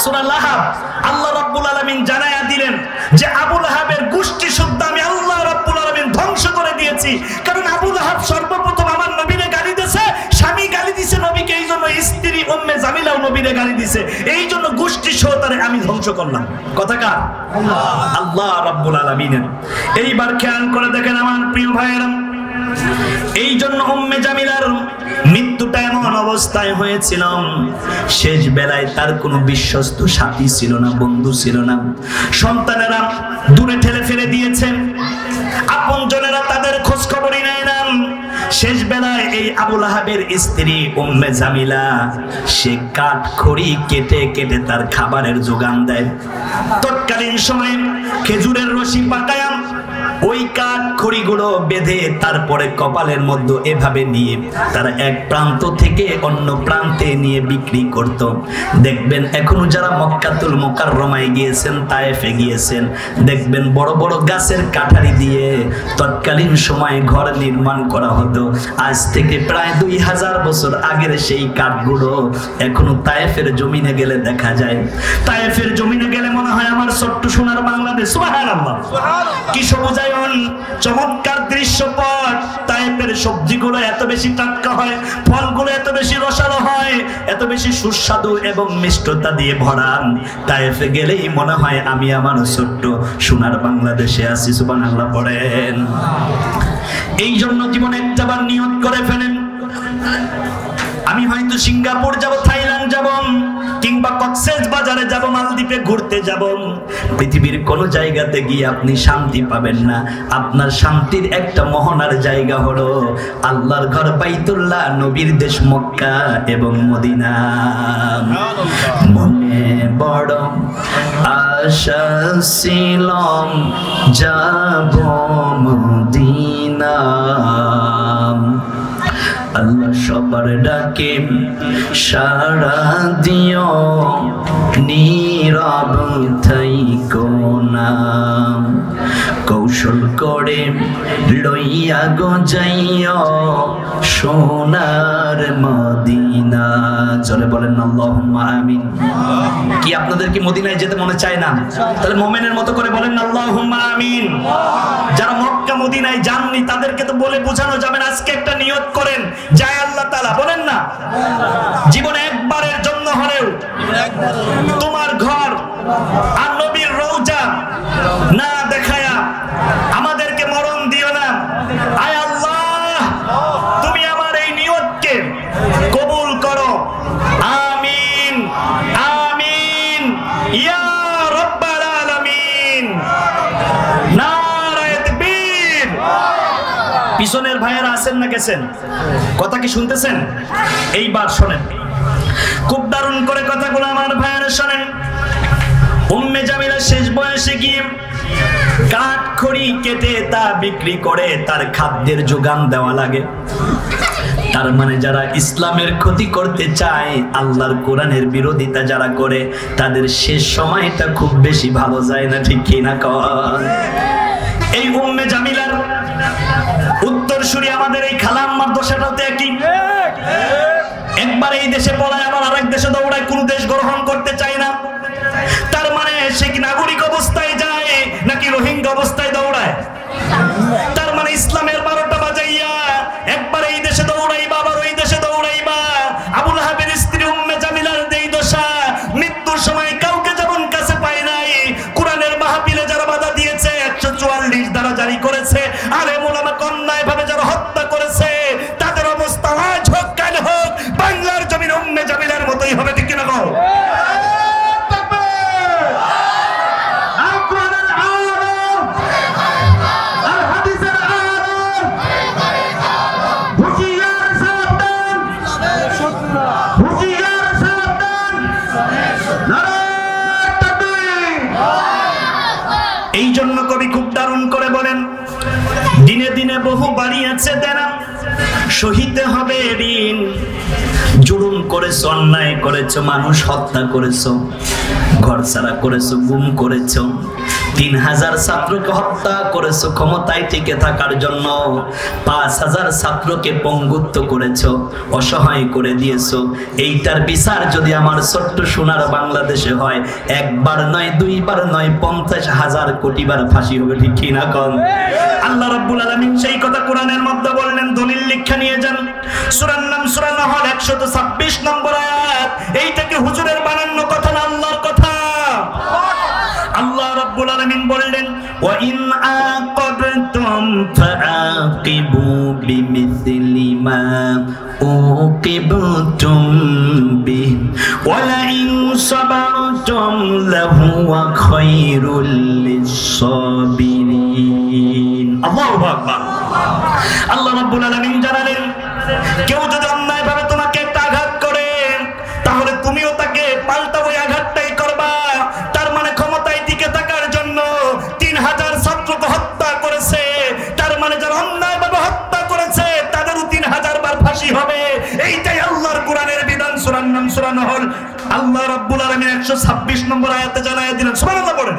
Speaker 1: সূরা লাহাব। আল্লাহ রাব্বুল আলামিন জানায়া দিলেন যে আবু লাহাবের গোষ্ঠী শুদ্ধ আমি আল্লাহ রাব্বুল আলামিন ধ্বংস করে দিয়েছি। কারণ আবু লাহাব সর্বপ্রথম আমার নবীরে গালি দিয়েছে, স্বামী গালি দিয়েছে নবীকে, এই জন্য স্ত্রী উম্মে জামিলাও নবীরে গালি দিয়েছে, এই জন্য গোষ্ঠী সহতারে আমি ধ্বংস করলাম। কথা কার? আল্লাহ রাব্বুল আলামিনের। এইবার খেয়াল করে দেখেন আমার প্রিয় ভাইয়েরা, এই জন্য উম্মে জামিলার মৃত্যুটা এমন অবস্থায় হয়েছিল, শেষ বেলায় তার কোনো বিশ্বস্ত সাথী ছিল না, বন্ধু ছিল না। সন্তানেরা দূরে ঠেলে ফেলে দিয়েছেন, আপনজনেরা তাদের খোঁজ খবরই নেয় না। শেষ বেলায় এই আবু লাহাবের স্ত্রী উম্মে জামিলা সে কাঠ খড়ি কেটে কেটে তার খাবারের যোগান দেয়। তৎকালীন সময়ে খেজুরের রশি পাকায়া ওই কাঠ খড়িগুলো বেঁধে তারপরে কপালের মধ্যে এভাবে নিয়ে তারা এক প্রান্ত থেকে অন্য প্রান্তে নিয়ে বিক্রি করত। দেখবেন এখনো যারা মক্কাতুল মুকাররমায় গিয়েছেন, তায়েফে গিয়েছেন, দেখবেন বড় বড় গাছের কাঠারি দিয়ে তৎকালীন সময়ে ঘর নির্মাণ করা হতো। আজ থেকে প্রায় 2000 বছর আগের সেই কাঠগুলো এখনো তায়েফের জমিনে গেলে দেখা যায়। তায়েফের জমিনে গেলে মনে হয় আমার ছোট্ট সোনার বাংলাদেশ। সুবহানাল্লাহ। কি সবুজায়ন, চমৎকার দৃশ্যপট। তায়েফের সবজিগুলো এত বেশি টাটকা হয়, ফলগুলো এত বেশি রসালো হয়, এত বেশি সুস্বাদু এবং মিষ্টতা দিয়ে ভরা। তায়েফে গেলেই মনে হয় আমি আমার ছোট্ট সোনার বাংলাদেশে আছি। সুবহানাল্লাহ পড়েন। এই জন্য জীবনে একটাবার নিয়ত করে ফেলেন, আমি হয়তো সিঙ্গাপুর যাব, থাইল্যান্ড যাব, কিংবা কক্সেস বাজারে যাব, মালদ্বীপে ঘুরতে যাব। পৃথিবীর কোন জায়গাতে গিয়ে আপনি শান্তি পাবেন না। আপনার শান্তির একটা মোহনার জায়গা হলো আল্লাহর ঘর বাইতুল্লাহ, নবীর দেশ মক্কা এবং মদিনা। মনে বড় আশা ছিল যাব মদিনা, আল্লাহ সবার ডাকে সাড়া দিও, নীরব থাইকো না, কৌশল করে লইয়া গো যাইও সোনার মদিনা। চলে বলেন আল্লাহুম্মা আমিন। কি আপনাদের কি মদিনায় যেতে মনে চায় না? তাহলে মুমিনের মতো করে বলেন আল্লাহুম্মা আমিন। যারা মক্কা মদিনায় যাননি তাদেরকে তো বলে বোঝানো যাবে না। আজকে একটা নিয়ত করেন, যায় আল্লাহ তাআলা, বলেন না জীবনে একবারের জন্য হলেও তোমার ঘর আর নবীর রওজা না দেখায়া আমাদেরকে মরণ দিও না। আয় আল্লাহ, তুমি আমার এই নিয়তকে কবুল করো। আমিন আমিন ইয়া রাব্বাল আলামিন। নারায়ে তাকবীর। পিছনের ভাইয়েরা আছেন না গেছেন? কথা কি শুনতেছেন? এইবার শোনেন, খুব দারুণ করে কথাগুলো আমার ভাইয়েরা শোনেন। উম্মে জামিলা শেষ বয়সে গিয়ে কাঠ খড়ি কেটে তা বিক্রি করে তার খাদ্যের যোগান দেওয়া লাগে। তার মানে যারা ইসলামের ক্ষতি করতে চায়, আল্লাহর কোরআনের বিরোধিতা যারা করে, তাদের শেষ সময়টা খুব বেশি ভালো যায় না, ঠিক কি না কর? এই উম্মে জামিলার উত্তরসূরি আমাদের এই খালাম্মার দশাটাতে একই। একবার এই দেশে পলায়, আবার আরেক দেশে দৌড়ায়, কোন দেশ গ্রহণ করতে চায় না। তার মানে সে কি নাগরিক অবস্থায় যায় নাকি রোহিঙ্গা অবস্থায় দৌড়ায়? তার মানে ইসলামের 12টা বাজাইয়া একবার এই দেশে দৌড়াইবা, আবার ওই দেশে দৌড়াইবা। আবু লাহাবের বাড়িয়েছে দেনা, সহিতে হবে ঋণ। জুলুম করেছো, অন্যায় করেছো, মানুষ হত্যা করেছো, ঘর ছাড়া করেছো, গুম করেছো, 3000 ছাত্রকে হত্যা করেছো ক্ষমতায় টিকে থাকার জন্য, 5000 ছাত্রকে পঙ্গুত্ব করেছো, অসহায় করে দিয়েছো। এইটার বিচার যদি আমার ছোট্ট সোনার বাংলাদেশে হয়, একবার নয়, দুইবার নয়, 50,000 কোটি বার ফাঁসি হবে, ঠিক কি না কোন? আল্লাহ রাব্বুল আলামিন সেই কথা কোরআনের মধ্যে বললেন, দলিল লিখে নিয়ে যান। সূরার নাম সূরা নাহল 126 নম্বর আয়াত। এইটাকে হুজুরের বানানো কথা না, আল্লাহর কথা। আল্লাহ রাব্বুল আলামিন বললেন, ওয়া ইন আকাবতুম ফাআকিবু বিমিসলি মা উকিবতুম বিহি ওয়া লা ইন সাবারতুম লাহুয়া খায়রুল লিস-সাবিরিন। আল্লাহু আকবার। আল্লাহ রাব্বুল আলামিন জানালেন, কেউ যদি অন্যায় ভাবে তোমাকে একটা আঘাত করে, তাহলে তুমিও তাকে পাল্টা ওই আঘাতটাই করবা। তার মানে ক্ষমতায় টিকে থাকার জন্য 3000 ছাত্রকে হত্যা করেছে, তার মানে যারা অন্যায় ভাবে হত্যা করেছে তাদেরও 3000 বার ফাঁসি হবে। এইটাই আল্লাহর কোরআনের বিধান। সূরার নাম সূরা নাহল, আল্লাহ রাব্বুল আলামিন 126 নম্বর আয়াতে জানায় দিলেন। সুবহানাল্লাহ পড়েন।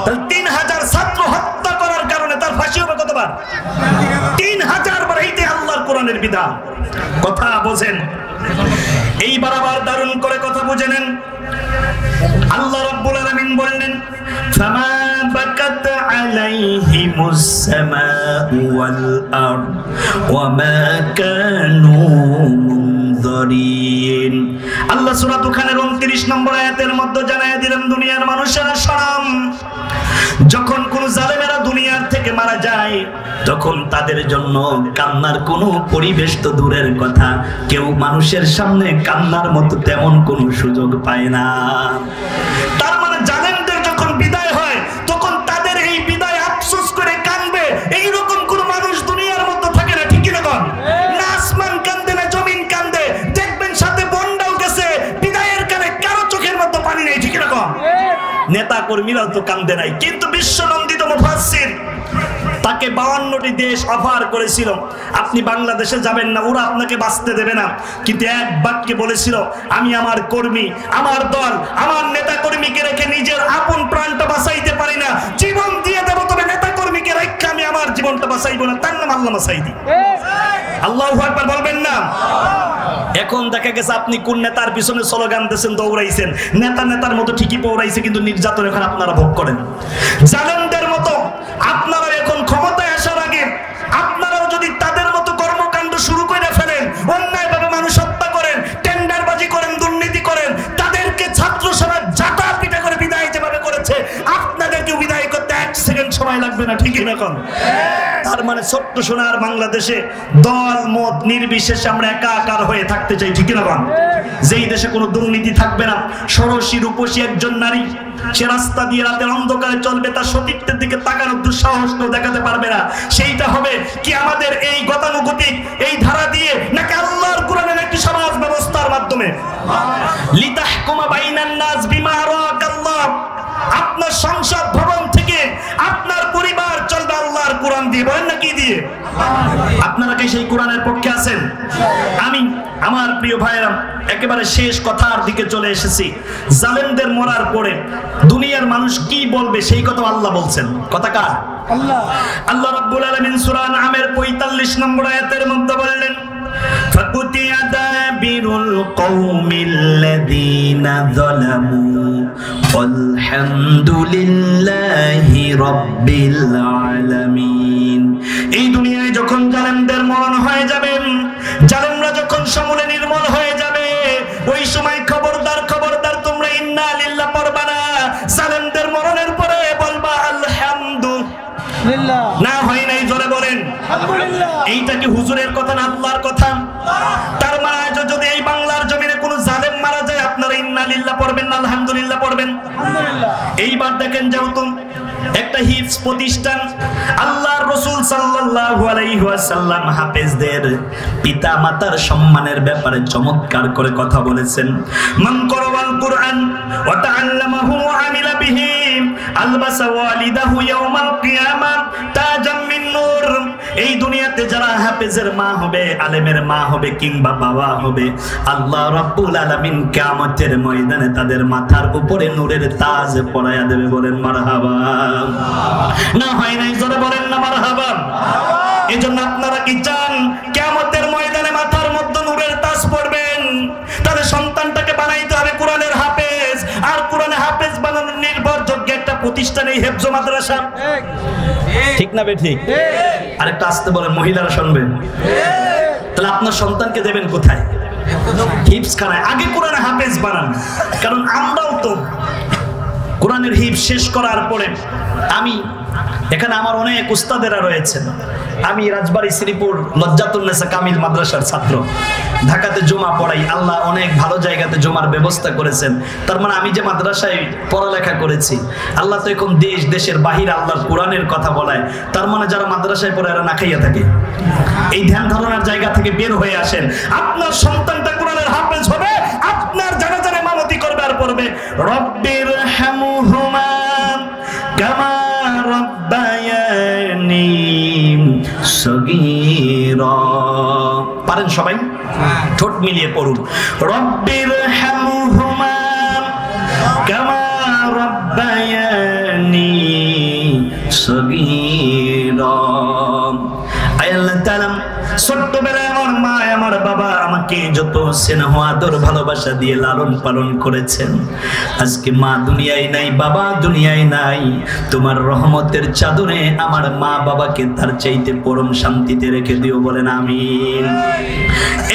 Speaker 1: তাহলে 3000 ছাত্র হত্যা করার কারণে তার ফাঁসি হবে কতবার? 3000 বার। এইটাই আল্লাহর কোরআনের বিধান। কথা বোঝেন? এইবার আবার দারুণ করে কথা বুঝে নেন। আল্লাহ রাব্বুল আলামিন বললেন, ফামা বাকাত আলাইহিমুস সামাউ ওয়াল আরদ ওয়া মা কানু মুনযারিন। আল্লাহ সূরা দুখানের 29 নম্বর আয়াতের মধ্যে জানায় দিলেন, দুনিয়ার মানুষেরা শোন, যখন কোন জালেমেরা দুনিয়ার থেকে মারা যায়, তখন তাদের জন্য কান্নার কোনো পরিবেশ তো দূরের কথা, কেউ মানুষের সামনে কান্নার মতো তেমন কোনো সুযোগ পায় না। তার মানে জালেমদের যখন বিদায় হয়, তখন তাদের এই বিদায় আফসোস করে কাঁদবে, এইরকম কোন মানুষ দুনিয়ার মধ্যে থাকে না, ঠিক না? না আসমান কান্দে, না জমিন কান্দে, দেখবেন সাথে বন্যাও গেছে, বিদায়ের কানে কারো চোখের মধ্যে পানি নেই, ঠিক না? নেতা কর্মীরাও তো কান্দে নাই। কিন্তু বিশ্বনন্দিত মুফাসসির, তাকে 52টি দেশ অফার করেছিল, আপনি বাংলাদেশে যাবেন না, ওরা আপনাকে বাঁচতে দেবে না, কিন্তু এক বাক্যে বলেছিল, আমি আমার কর্মী, আমার দল, আমার নেতা কর্মীকে রেখে নিজের আপন প্রাণটা বাঁচাইতে পারি না, জীবন দিয়ে দেবো, তবে নেতা কর্মীকে রেখে আমি আমার জীবনটা বাঁচাইবো না। তার নাম আল্লামা সাঈদী। আল্লাহু আকবার বলবেন না? এখন দেখা গেছে আপনি কোন নেতার পিছনে স্লোগান দিয়েছেন, দৌড়াইছেন, নেতার মতো ঠিকই পৌঁড়াইছে, কিন্তু নির্যাতন এখন আপনারা ভোগ করেন। জালেমদের মতো আপনারা এখন ক্ষমতায় আসার আগে আপনারাও যদি তাদের মতো কর্মকাণ্ড শুরু করে ফেলেন, অন্যায়ভাবে মানুষ হত্যা করেন, টেন্ডারবাজি করেন, দুর্নীতি করেন, তাদেরকে ছাত্র সমাজ জাতা পিটা করে বিদায় যেভাবে করেছে, আপনাদেরকে বিদায় করতে 1 সেকেন্ড সময় লাগবে না, ঠিক না? তার মানে ছোট্ট সোনার বাংলাদেশে দল মত নির্বিশেষে আমরা একাকার হয়ে থাকতে চাই, ঠিক না? যেই দেশে কোনো দুর্নীতি থাকবে না, ষোড়শী রূপসী একজন নারী সে রাস্তা দিয়ে রাতের অন্ধকারে চলবে, তার সতীত্বের দিকে তাকানোর দুঃসাহস কেউ দেখাতে পারবে না। সেইটা হবে কি আমাদের এই গতানুগতিক এই ধারা দিয়ে, নাকি আল্লাহর কোরআনের একটি সমাজ ব্যবস্থার মাধ্যমে? লিতাহকুমা বাইনান নাস বিমা আরাকাল্লাহ। আপনার সংসদ ভবন থেকে আপনার পরিবার চলবে আল্লাহর কোরআন দিয়ে, বলেন না কি দিয়ে? আপনারা কি সেই কোরআনের পক্ষে আছেন? আমি আমার প্রিয় ভাইরা একেবারে শেষ কথার দিকে চলে এসেছি। জালেমদের মরার পরে দুনিয়ার মানুষ কি বলবে সেই কথা আল্লাহ বলছেন। কথা কার? আল্লাহ। আল্লাহ রাব্বুল আলামিন সূরা আনআমের 45 নম্বর আয়াতের মধ্যে বললেন, فَقُطِعَ دَابِرُ الْقَوْمِ الَّذِينَ ظَلَمُوا وَالْحَمْدُ لِلَّهِ رَبِّ الْعَالَمِينَ। এই দুনিয়ায় যখন জালেমদের মরণ হয়ে যাবে, জালেমরা যখন সমূলে নির্মূল হয়ে যাবে, ওই সময় খবরদার খবরদার তোমরা ইন্না লিল্লাহ পড়বা না। জালেমদের মরণের পরে বলবা আলহামদুলিল্লাহ। না হয় নাই, জোরে বলেন আলহামদুলিল্লাহ। এইটা কি হুজুরের কথা না আল্লাহর কথা? তার মানে যদি এই বাংলার জমিনে কোনো জালেম মারা যায়, আপনারা ইন্না লিল্লাহ পড়বেন না আলহামদুলিল্লাহ পড়বেন? আলহামদুলিল্লাহ। এইবার দেখেন, যেহেতু একটা হিফজ প্রতিষ্ঠান, আল্লাহর রাসূল সাল্লাল্লাহু আলাইহি ওয়াসাল্লাম হাফেজদের পিতা মাতার সম্মানের ব্যাপারে চমৎকার করে কথা বলেছেন। মান করাল কুরআন ওয়া তাআল্লামাহু ওয়া আমিলা বিহি আলবাসা ওয়ালিদাহু ইয়াওমাল কিয়ামা তাজাম মিন নূর। এই দুনিয়াতে যারা হাফেজের মা হবে, আলেমের মা হবে কিংবা বাবা হবে, আল্লাহ রাব্বুল আলামিন কিয়ামতের ময়দানে তাদের মাথার উপরে নূরের তাজ পরায়া দেবে। বলেন মারহাবা। না হয় নাই জোরে বলেন না মারহাবা। এজন্য আপনারা কি চান কিয়ামতের ময়দানে মাথার মধ্যে নূরের তাজ পড়বেন? তাহলে সন্তানটাকে বানাইতে হবে কোরআনের হাফেজ, আর কোরআনে হাফেজ বানানোর নির্ভরযোগ্য একটা প্রতিষ্ঠান এই হেফজ মাদ্রাসা। ঠিক না বে ঠিক? আরেকটা আসতে বলেন, মহিলারা শুনবেন। তাহলে আপনার সন্তানকে দেবেন কোথায়? হিফজখানায়। আগে কোরআনে হাফেজ বানান, কারণ আমরাও তো কোরআনের হিফজ শেষ করার পরে, আমি এখানে আমার অনেক উস্তাদেরা রয়েছেন। আমি রাজবাড়ী শ্রীপুর লজ্জাতুন্নেসা কামিল মাদ্রাসার ছাত্র, ঢাকাতে জুমা পড়াই। আল্লাহ অনেক ভালো জায়গাতে জুমার ব্যবস্থা করেছেন। তার মানে আমি যে মাদ্রাসায় পড়ালেখা করেছি, আল্লাহ তো এখন দেশ দেশের বাহির আল্লাহর কোরআনের কথা বলায়। তার মানে যারা মাদ্রাসায় পড়ে এরা না খাইয়া থাকে। এই ধ্যান ধারণার জায়গা থেকে বের হয়ে আসেন। আপনার সন্তানটা কোরআনের হাফেজ হবে, আপনার জানাজার ইমামতি করবে আর পড়বে রব্বির হামহুমা কামা রাব্বায়ানি সগীরা। পারেন সবাই? ঠোঁট মিলিয়ে পড়ুন, রব্বির হামহুমা কামা রাব্বায়ানি সগীরা। আল্লাহ তাআলা ছোট্টবেলায় আমার মা আমার বাবা আমাকে যত স্নেহ আদর ভালোবাসা দিয়ে লালন পালন করেছেন, আজকে মা দুনিয়ায় নাই, বাবা দুনিয়ায় নাই, তোমার রহমতের চাদরে আমার মা বাবাকে তার চাইতে পরম শান্তিতে রেখে দিও। বলেন আমিন।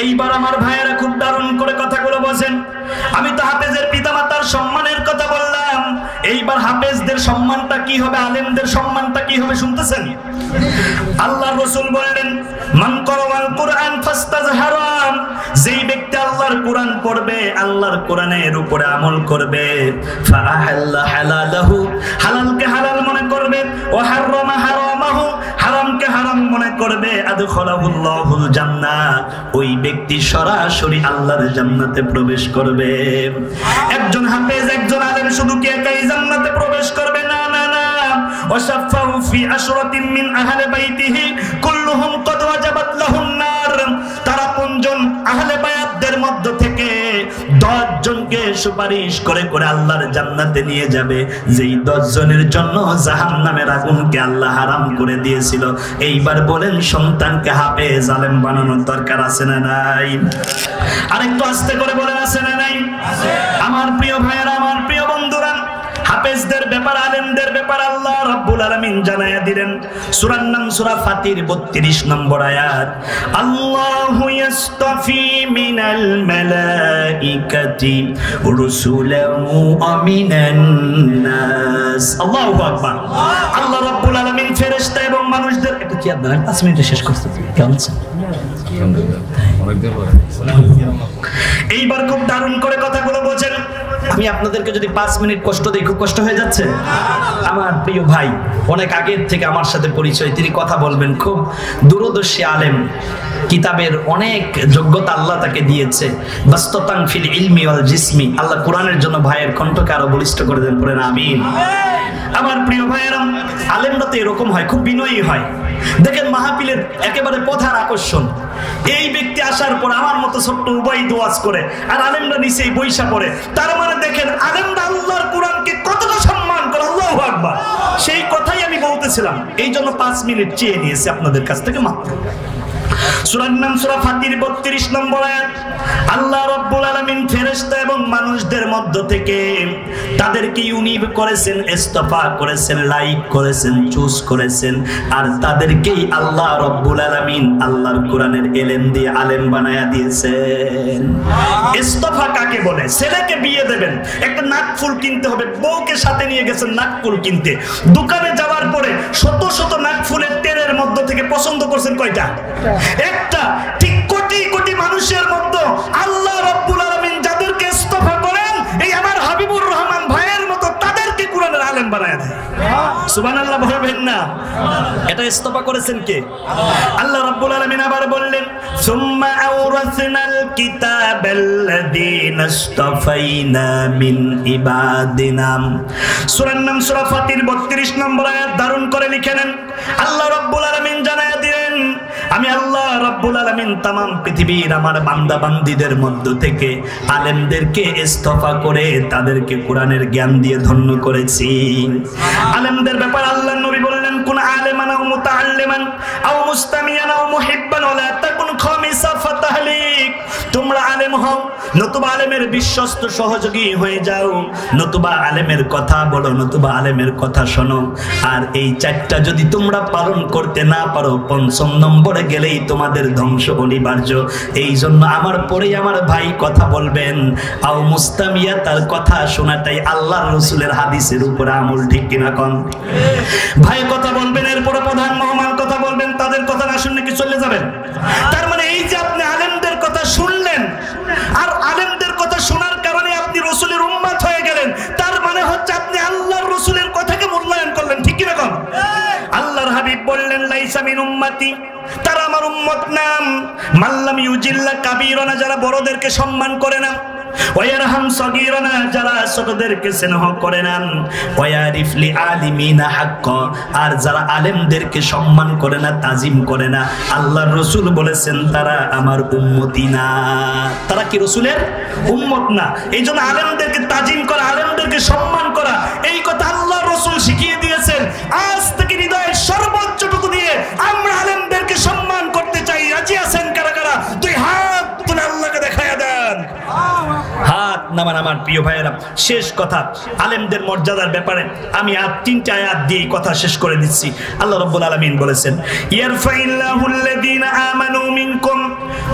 Speaker 1: এইবার আমার ভাইয়েরা খুব দারুণ করে কথাগুলো বলেন। আমি তো হাফেজের পিতামাতার সম্মানের কথা বললাম, এইবার হাফেজদের সম্মানটা কি হবে, আলেমদের সম্মানটা কি হবে শুনতেছেন? আল্লাহর রাসূল বললেন, মান করাল কুরআন ফাস্তাজহারা, যেই ব্যক্তি আল্লাহর কোরআন পড়বে, আল্লাহর কোরআনের উপরে আমল করবে, ফাআহাল্লা হালালাহু, হালালকে হালাল মনে করবে, ওয়া হারামা হারামাহু, হারামকে হারাম মনে করবে, আদখালাহুল্লাহুল জান্নাহ, ওই ব্যক্তি সরাসরি আল্লাহর জান্নাতে প্রবেশ করবে। একজন হাফেজ একজন আলেম শুধু কি একাই জান্নাতে প্রবেশ করবে? না না না। ওয়াশাফাহু ফি আশরাতিন মিন আহলি বাইতিহি কুল্লুহুম ক্বাদ ওয়াজাবাত লাহুন নার, তারা 5 জন আহলে বায়াতদের মধ্য থেকে 10 জনকে সুপারিশ করে করে আল্লাহর জান্নাতে নিয়ে যাবে, যেই 10 জনের জন্য জাহান্নামের আগুনকে আল্লাহ হারাম করে দিয়েছিল। এইবার বলেন, সন্তানকে হাফেজ আলেম বানানোর দরকার আছে না নাই? আরেকটু আস্তে করে বলেন, আছে না নাই? আমার প্রিয় ভাইয়েরা, আমার প্রিয় বন্ধুরা, হাফেজদের ব্যাপার, আলেমদের ব্যাপার আল্লাহ রাব্বুল আলামিন জানায়া দিলেন। সূরার নাম সূরা ফাতির 32 নম্বর আয়াত। আল্লাহু ইয়াসতাফি মিনাল মালাইকাতি রুসুলাহু আমিনান নাস। আল্লাহু আকবার। আল্লাহ রাব্বুল আলামিন ফেরেশতা এবং মানুষদের, একটু চেয়ার দেন, 5 মিনিটে শেষ করতে। কেমন আছে? এইবার খুব দারুণ করে কথাগুলো বলছেন। আমি আপনাদেরকে যদি 5 মিনিট কষ্ট দিই, খুব কষ্ট হয়ে যাচ্ছে? আমার প্রিয় ভাই, অনেক আগের থেকে আমার সাথে পরিচয়, তিনি কথা বলবেন, খুব দূরদর্শী আলেম, কিতাবের অনেক যোগ্যতা আল্লাহ তাকে দিয়েছে। বাস্ততান ফিল ইলমি ওয়াল জিসমি, আল্লাহ কোরআনের জন্য ভাইয়ের কণ্ঠকে আরো বলিষ্ঠ করে দেন। পড়েন আমিন। আমার প্রিয় ভাইয়েরা, আলেমরা তো এরকম হয়, খুব বিনয়ী হয়। দেখেন মাহফিলের একেবারে পথার আকর্ষণ। এই ব্যক্তি আসার পর আমার মতো ছোট্ট উবাই দোয়াজ করে, আর আলেমরা নিচেই বৈশা পড়ে। তার মানে দেখেন আলেমরা আল্লাহর কোরআনকে কতটা সম্মান করে। আল্লাহু আকবার। সেই কথাই আমি বলতেছিলাম, এই জন্য 5 মিনিট চেয়ে নিয়েছি আপনাদের কাছ থেকে মাত্র। সূরার নাম সূরা ফাতির 32 নম্বর আয়াত। আল্লাহ রাব্বুল আলামিন ফেরেশতা এবং মানুষদের মধ্য থেকে তাদেরকে ইউনিক করেছেন, ইস্তিফা করেছেন, লাইক করেছেন, চুজ করেছেন, আর তাদেরকেই আল্লাহ রাব্বুল আলামিন আল্লাহর কোরআনের ইলম দিয়ে আলেম বানায়া দিয়েছেন। ইস্তিফা কাকে বলে? ছেলেকে বিয়ে দেবেন, একটা নাকফুল কিনতে হবে, বউকে সাথে নিয়ে গেছেন নাকফুল কিনতে, দোকানে যাওয়ার পরে শত শত নাকফুলের টেরের মধ্য থেকে পছন্দ করছেন কয়টা? একটা। ঠিক কোটি কোটি মানুষের মধ্যে আল্লাহ রাব্বুল আলামিন যাদেরকে ইস্তিফা করেন, এই আমার হাবিবুর রহমান ভাইয়ের মতো তাদেরকে কোরআনের আলেম বানায় দেয়। সুবহানাল্লাহ বলবেন না? এটা ইস্তিফা করেছেন কে? আল্লাহ রাব্বুল আলামিন আবার বললেন, সুম্মা আওরাসনাল কিতাবাল্লাযীনা ইসতাফাইনা মিন ইবাদিনা। সূরার নাম সূরা ফাতির 32 নম্বর আয়াত। দারুণ করে লিখে নেন। আল্লাহ রাব্বুল আলামিন জানায়া দিলেন, আমি আল্লাহ রাব্বুল আলামিন तमाम পৃথিবীর আমার বান্দা বান্দীদের মধ্য থেকে আলেমদেরকে ইস্তফা করে তাদেরকে কোরআনের জ্ঞান দিয়ে ধন্য করেছি। আলেমদের ব্যাপারে আল্লাহর নবী বললেন, কুন আলিমান আও মুতাআল্লিমান আও মুস্তামিয়ান আও মুহিব্বান ওয়ালা তাকুন খামিসা ফাতাহলিক। তোমরা আলেম হও, নতুবা আলেমের বিশ্বস্ত সহযোগী হয়ে যাও, নতুবা আলেমের কথা বলো, নতুবা আলেমের কথা শোনো। আর এই চারটা যদি তোমরা পালন করতে না পারো, পঞ্চম নম্বরে গেলেই তোমাদের ধ্বংস অনিবার্য। এই জন্য আমার পরে আমার ভাই কথা বলবেন, আও মুস্তামিয়া, তার কথা শোনাটাই আল্লাহর রাসূলের হাদিসের উপরে আমল, ঠিক কিনা কোন ভাই? কথা বলবেন, এরপরে প্রধান মেহমান কথা বলবেন, তাদের কথা না শুনলে কি চলে যাবেন? তার মানে এই যে আপনি আলেমদের কথা শুনলেন আর আলেমদের কথা শোনার কারণে আপনি রাসূলের উম্মত হয়ে গেলেন, তার মানে হচ্ছে আপনি আল্লাহর রাসূলের কথাকে মূল্যায়ন করলেন, ঠিক কি না কোন? আল্লাহর হাবিব বললেন, লাইসা মিন উম্মতি, তারা আমার উম্মত নাম, মাল্লাম ইউজিল্লা কাবীরানা, যারা বড়দেরকে সম্মান করে না, ওয়ারহাম সগীরানা, যারা ছোটদেরকে স্নেহ করে না, ওয়ারিফ লি আলিমিনা হাক্ক, আর যারা আলেমদেরকে সম্মান করে না, তাজিম করে না, আল্লাহর রাসূল বলেছেন তারা আমার উম্মতি না। তারা কি রাসূলের উম্মত না। এইজন্য আলেমদেরকে তাজিম করা, আলেমদেরকে সম্মান করা, এই কথা আল্লাহর রাসূল শিখিয়ে দিয়েছেন। আজ থেকে হৃদয়ের সর্বোচ্চটুকু দিয়ে আমরা আলেমদেরকে সম্মান করতে চাই। রাজি আছেন কারা কারা? দুই হাত তুলে আল্লাহকে দেখায়া দেন। হাত নামান আমার প্রিয় ভাইয়েরা। শেষ কথা আলেমদের মর্যাদার ব্যাপারে আমি আর 3টা আয়াত দিয়ে কথা শেষ করে দিচ্ছি। আল্লাহ রাব্বুল আলামিন বলেছেন, ইয়ারফাইল্লাহুল্লাযীনা আমানু মিনকুম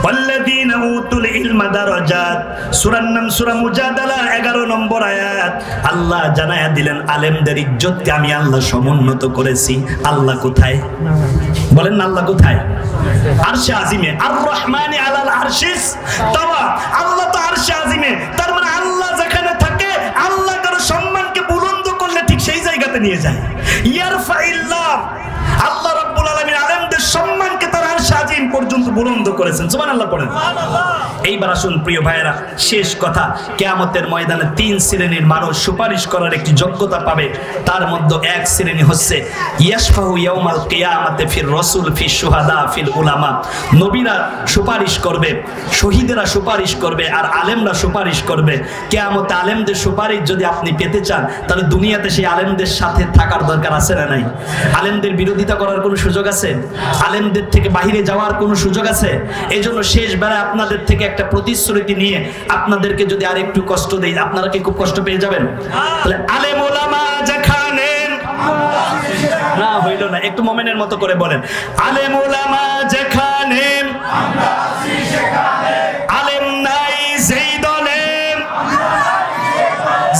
Speaker 1: ওয়াল্লাযীনা উতুল ইলমা দারাজাত। সূরার নাম সূরা মুজাদালা 11 নম্বর আয়াত। আল্লাহ জানায়া দিলেন আলেমদের ইজ্জতকে আমি আল্লাহ সমুন্নত করেছি। আল্লাহ কোথায় বলেন না? আল্লাহ কোথায়? আরশে আজিমে, আর রহমানি আলাল আরশিস তাওয়া। আল্লাহ তো আরশে আজিমে, তার মানে আল্লাহ যেখানে থাকে আল্লাহ কারো সম্মানকে বুলন্দ করলে ঠিক সেই জায়গাতে নিয়ে যায়। ইয়ারফাইল্লাহ, আল্লাহ রাব্বুল আলামিন আলেমদের সম্মানকে তার আরশে আজিম পর্যন্ত বুলন্দ করেছেন। সুবহানাল্লাহ পড়েন। এইবার আসুন প্রিয় ভাইয়েরা, শেষ কথা, কিয়ামতের ময়দানে 3 শ্রেণীর মানুষ সুপারিশ করার একটি যোগ্যতা পাবে। তার মধ্যে এক শ্রেণী হচ্ছে ইয়াশফাহু ইয়াউমাল কিয়ামাতে ফির রাসূল ফিশ শুহাদা ফিল উলামা। নবীরা সুপারিশ করবে, শহীদেরা সুপারিশ করবে, আর আলেমরা সুপারিশ করবে। কিয়ামতে আলেমদের সুপারিশ যদি আপনি পেতে চান, তাহলে দুনিয়াতে সেই আলেমদের সাথে থাকার দরকার আছে না নাই? আলেমদের বিরোধিতা করার কোনো সুযোগ আছে? আলেমদের থেকে বাহিরে যাওয়ার কোনো সুযোগ আছে? এজন্য শেষ বেলা আপনাদের থেকে একটা প্রতিশ্রুতি নিয়ে আপনাদেরকে যদি আর একটু কষ্ট দেই, আপনারা কি খুব কষ্ট পেয়ে যাবেন? তাহলে আলেম ওলামা যেখানে না হইল না, একটু মোমেনের মতো করে বলেন, আলেম ওলামা যেখানে আলেম নাই যেই দলে,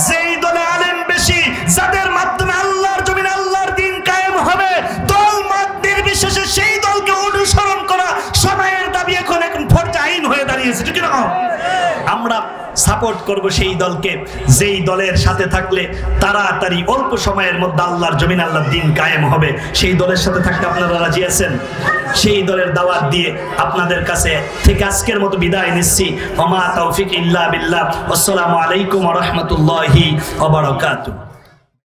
Speaker 1: যেই দলে আলেম বেশি, যাদের মাধ্যমে আল্লাহর জমিনে আল্লাহর দ্বীন কায়েম হবে, দল মত নির্বিশেষে সেই দলকে অনুসরণ করা সময়ের দাবি এখন পর্যায়ে আইন হয়ে দাঁড়িয়েছে, ঠিক না? আমরা সাপোর্ট করব সেই দলকে, যেই দলের সাথে থাকলে তাড়াতাড়ি অল্প সময়ের মধ্যে আল্লাহর জমিন আল্লাহর দ্বীন কায়েম হবে। সেই দলের সাথে থাকতে আপনারা রাজি আছেন? সেই দলের দাওয়াত দিয়ে আপনাদের কাছে থেকে আজকের মতো বিদায় নিচ্ছি। ওমা তৌফিক ইল্লা বিল্লাহ। আসসালামু আলাইকুম ওয়া রাহমাতুল্লাহি ওয়া বারাকাতুহু।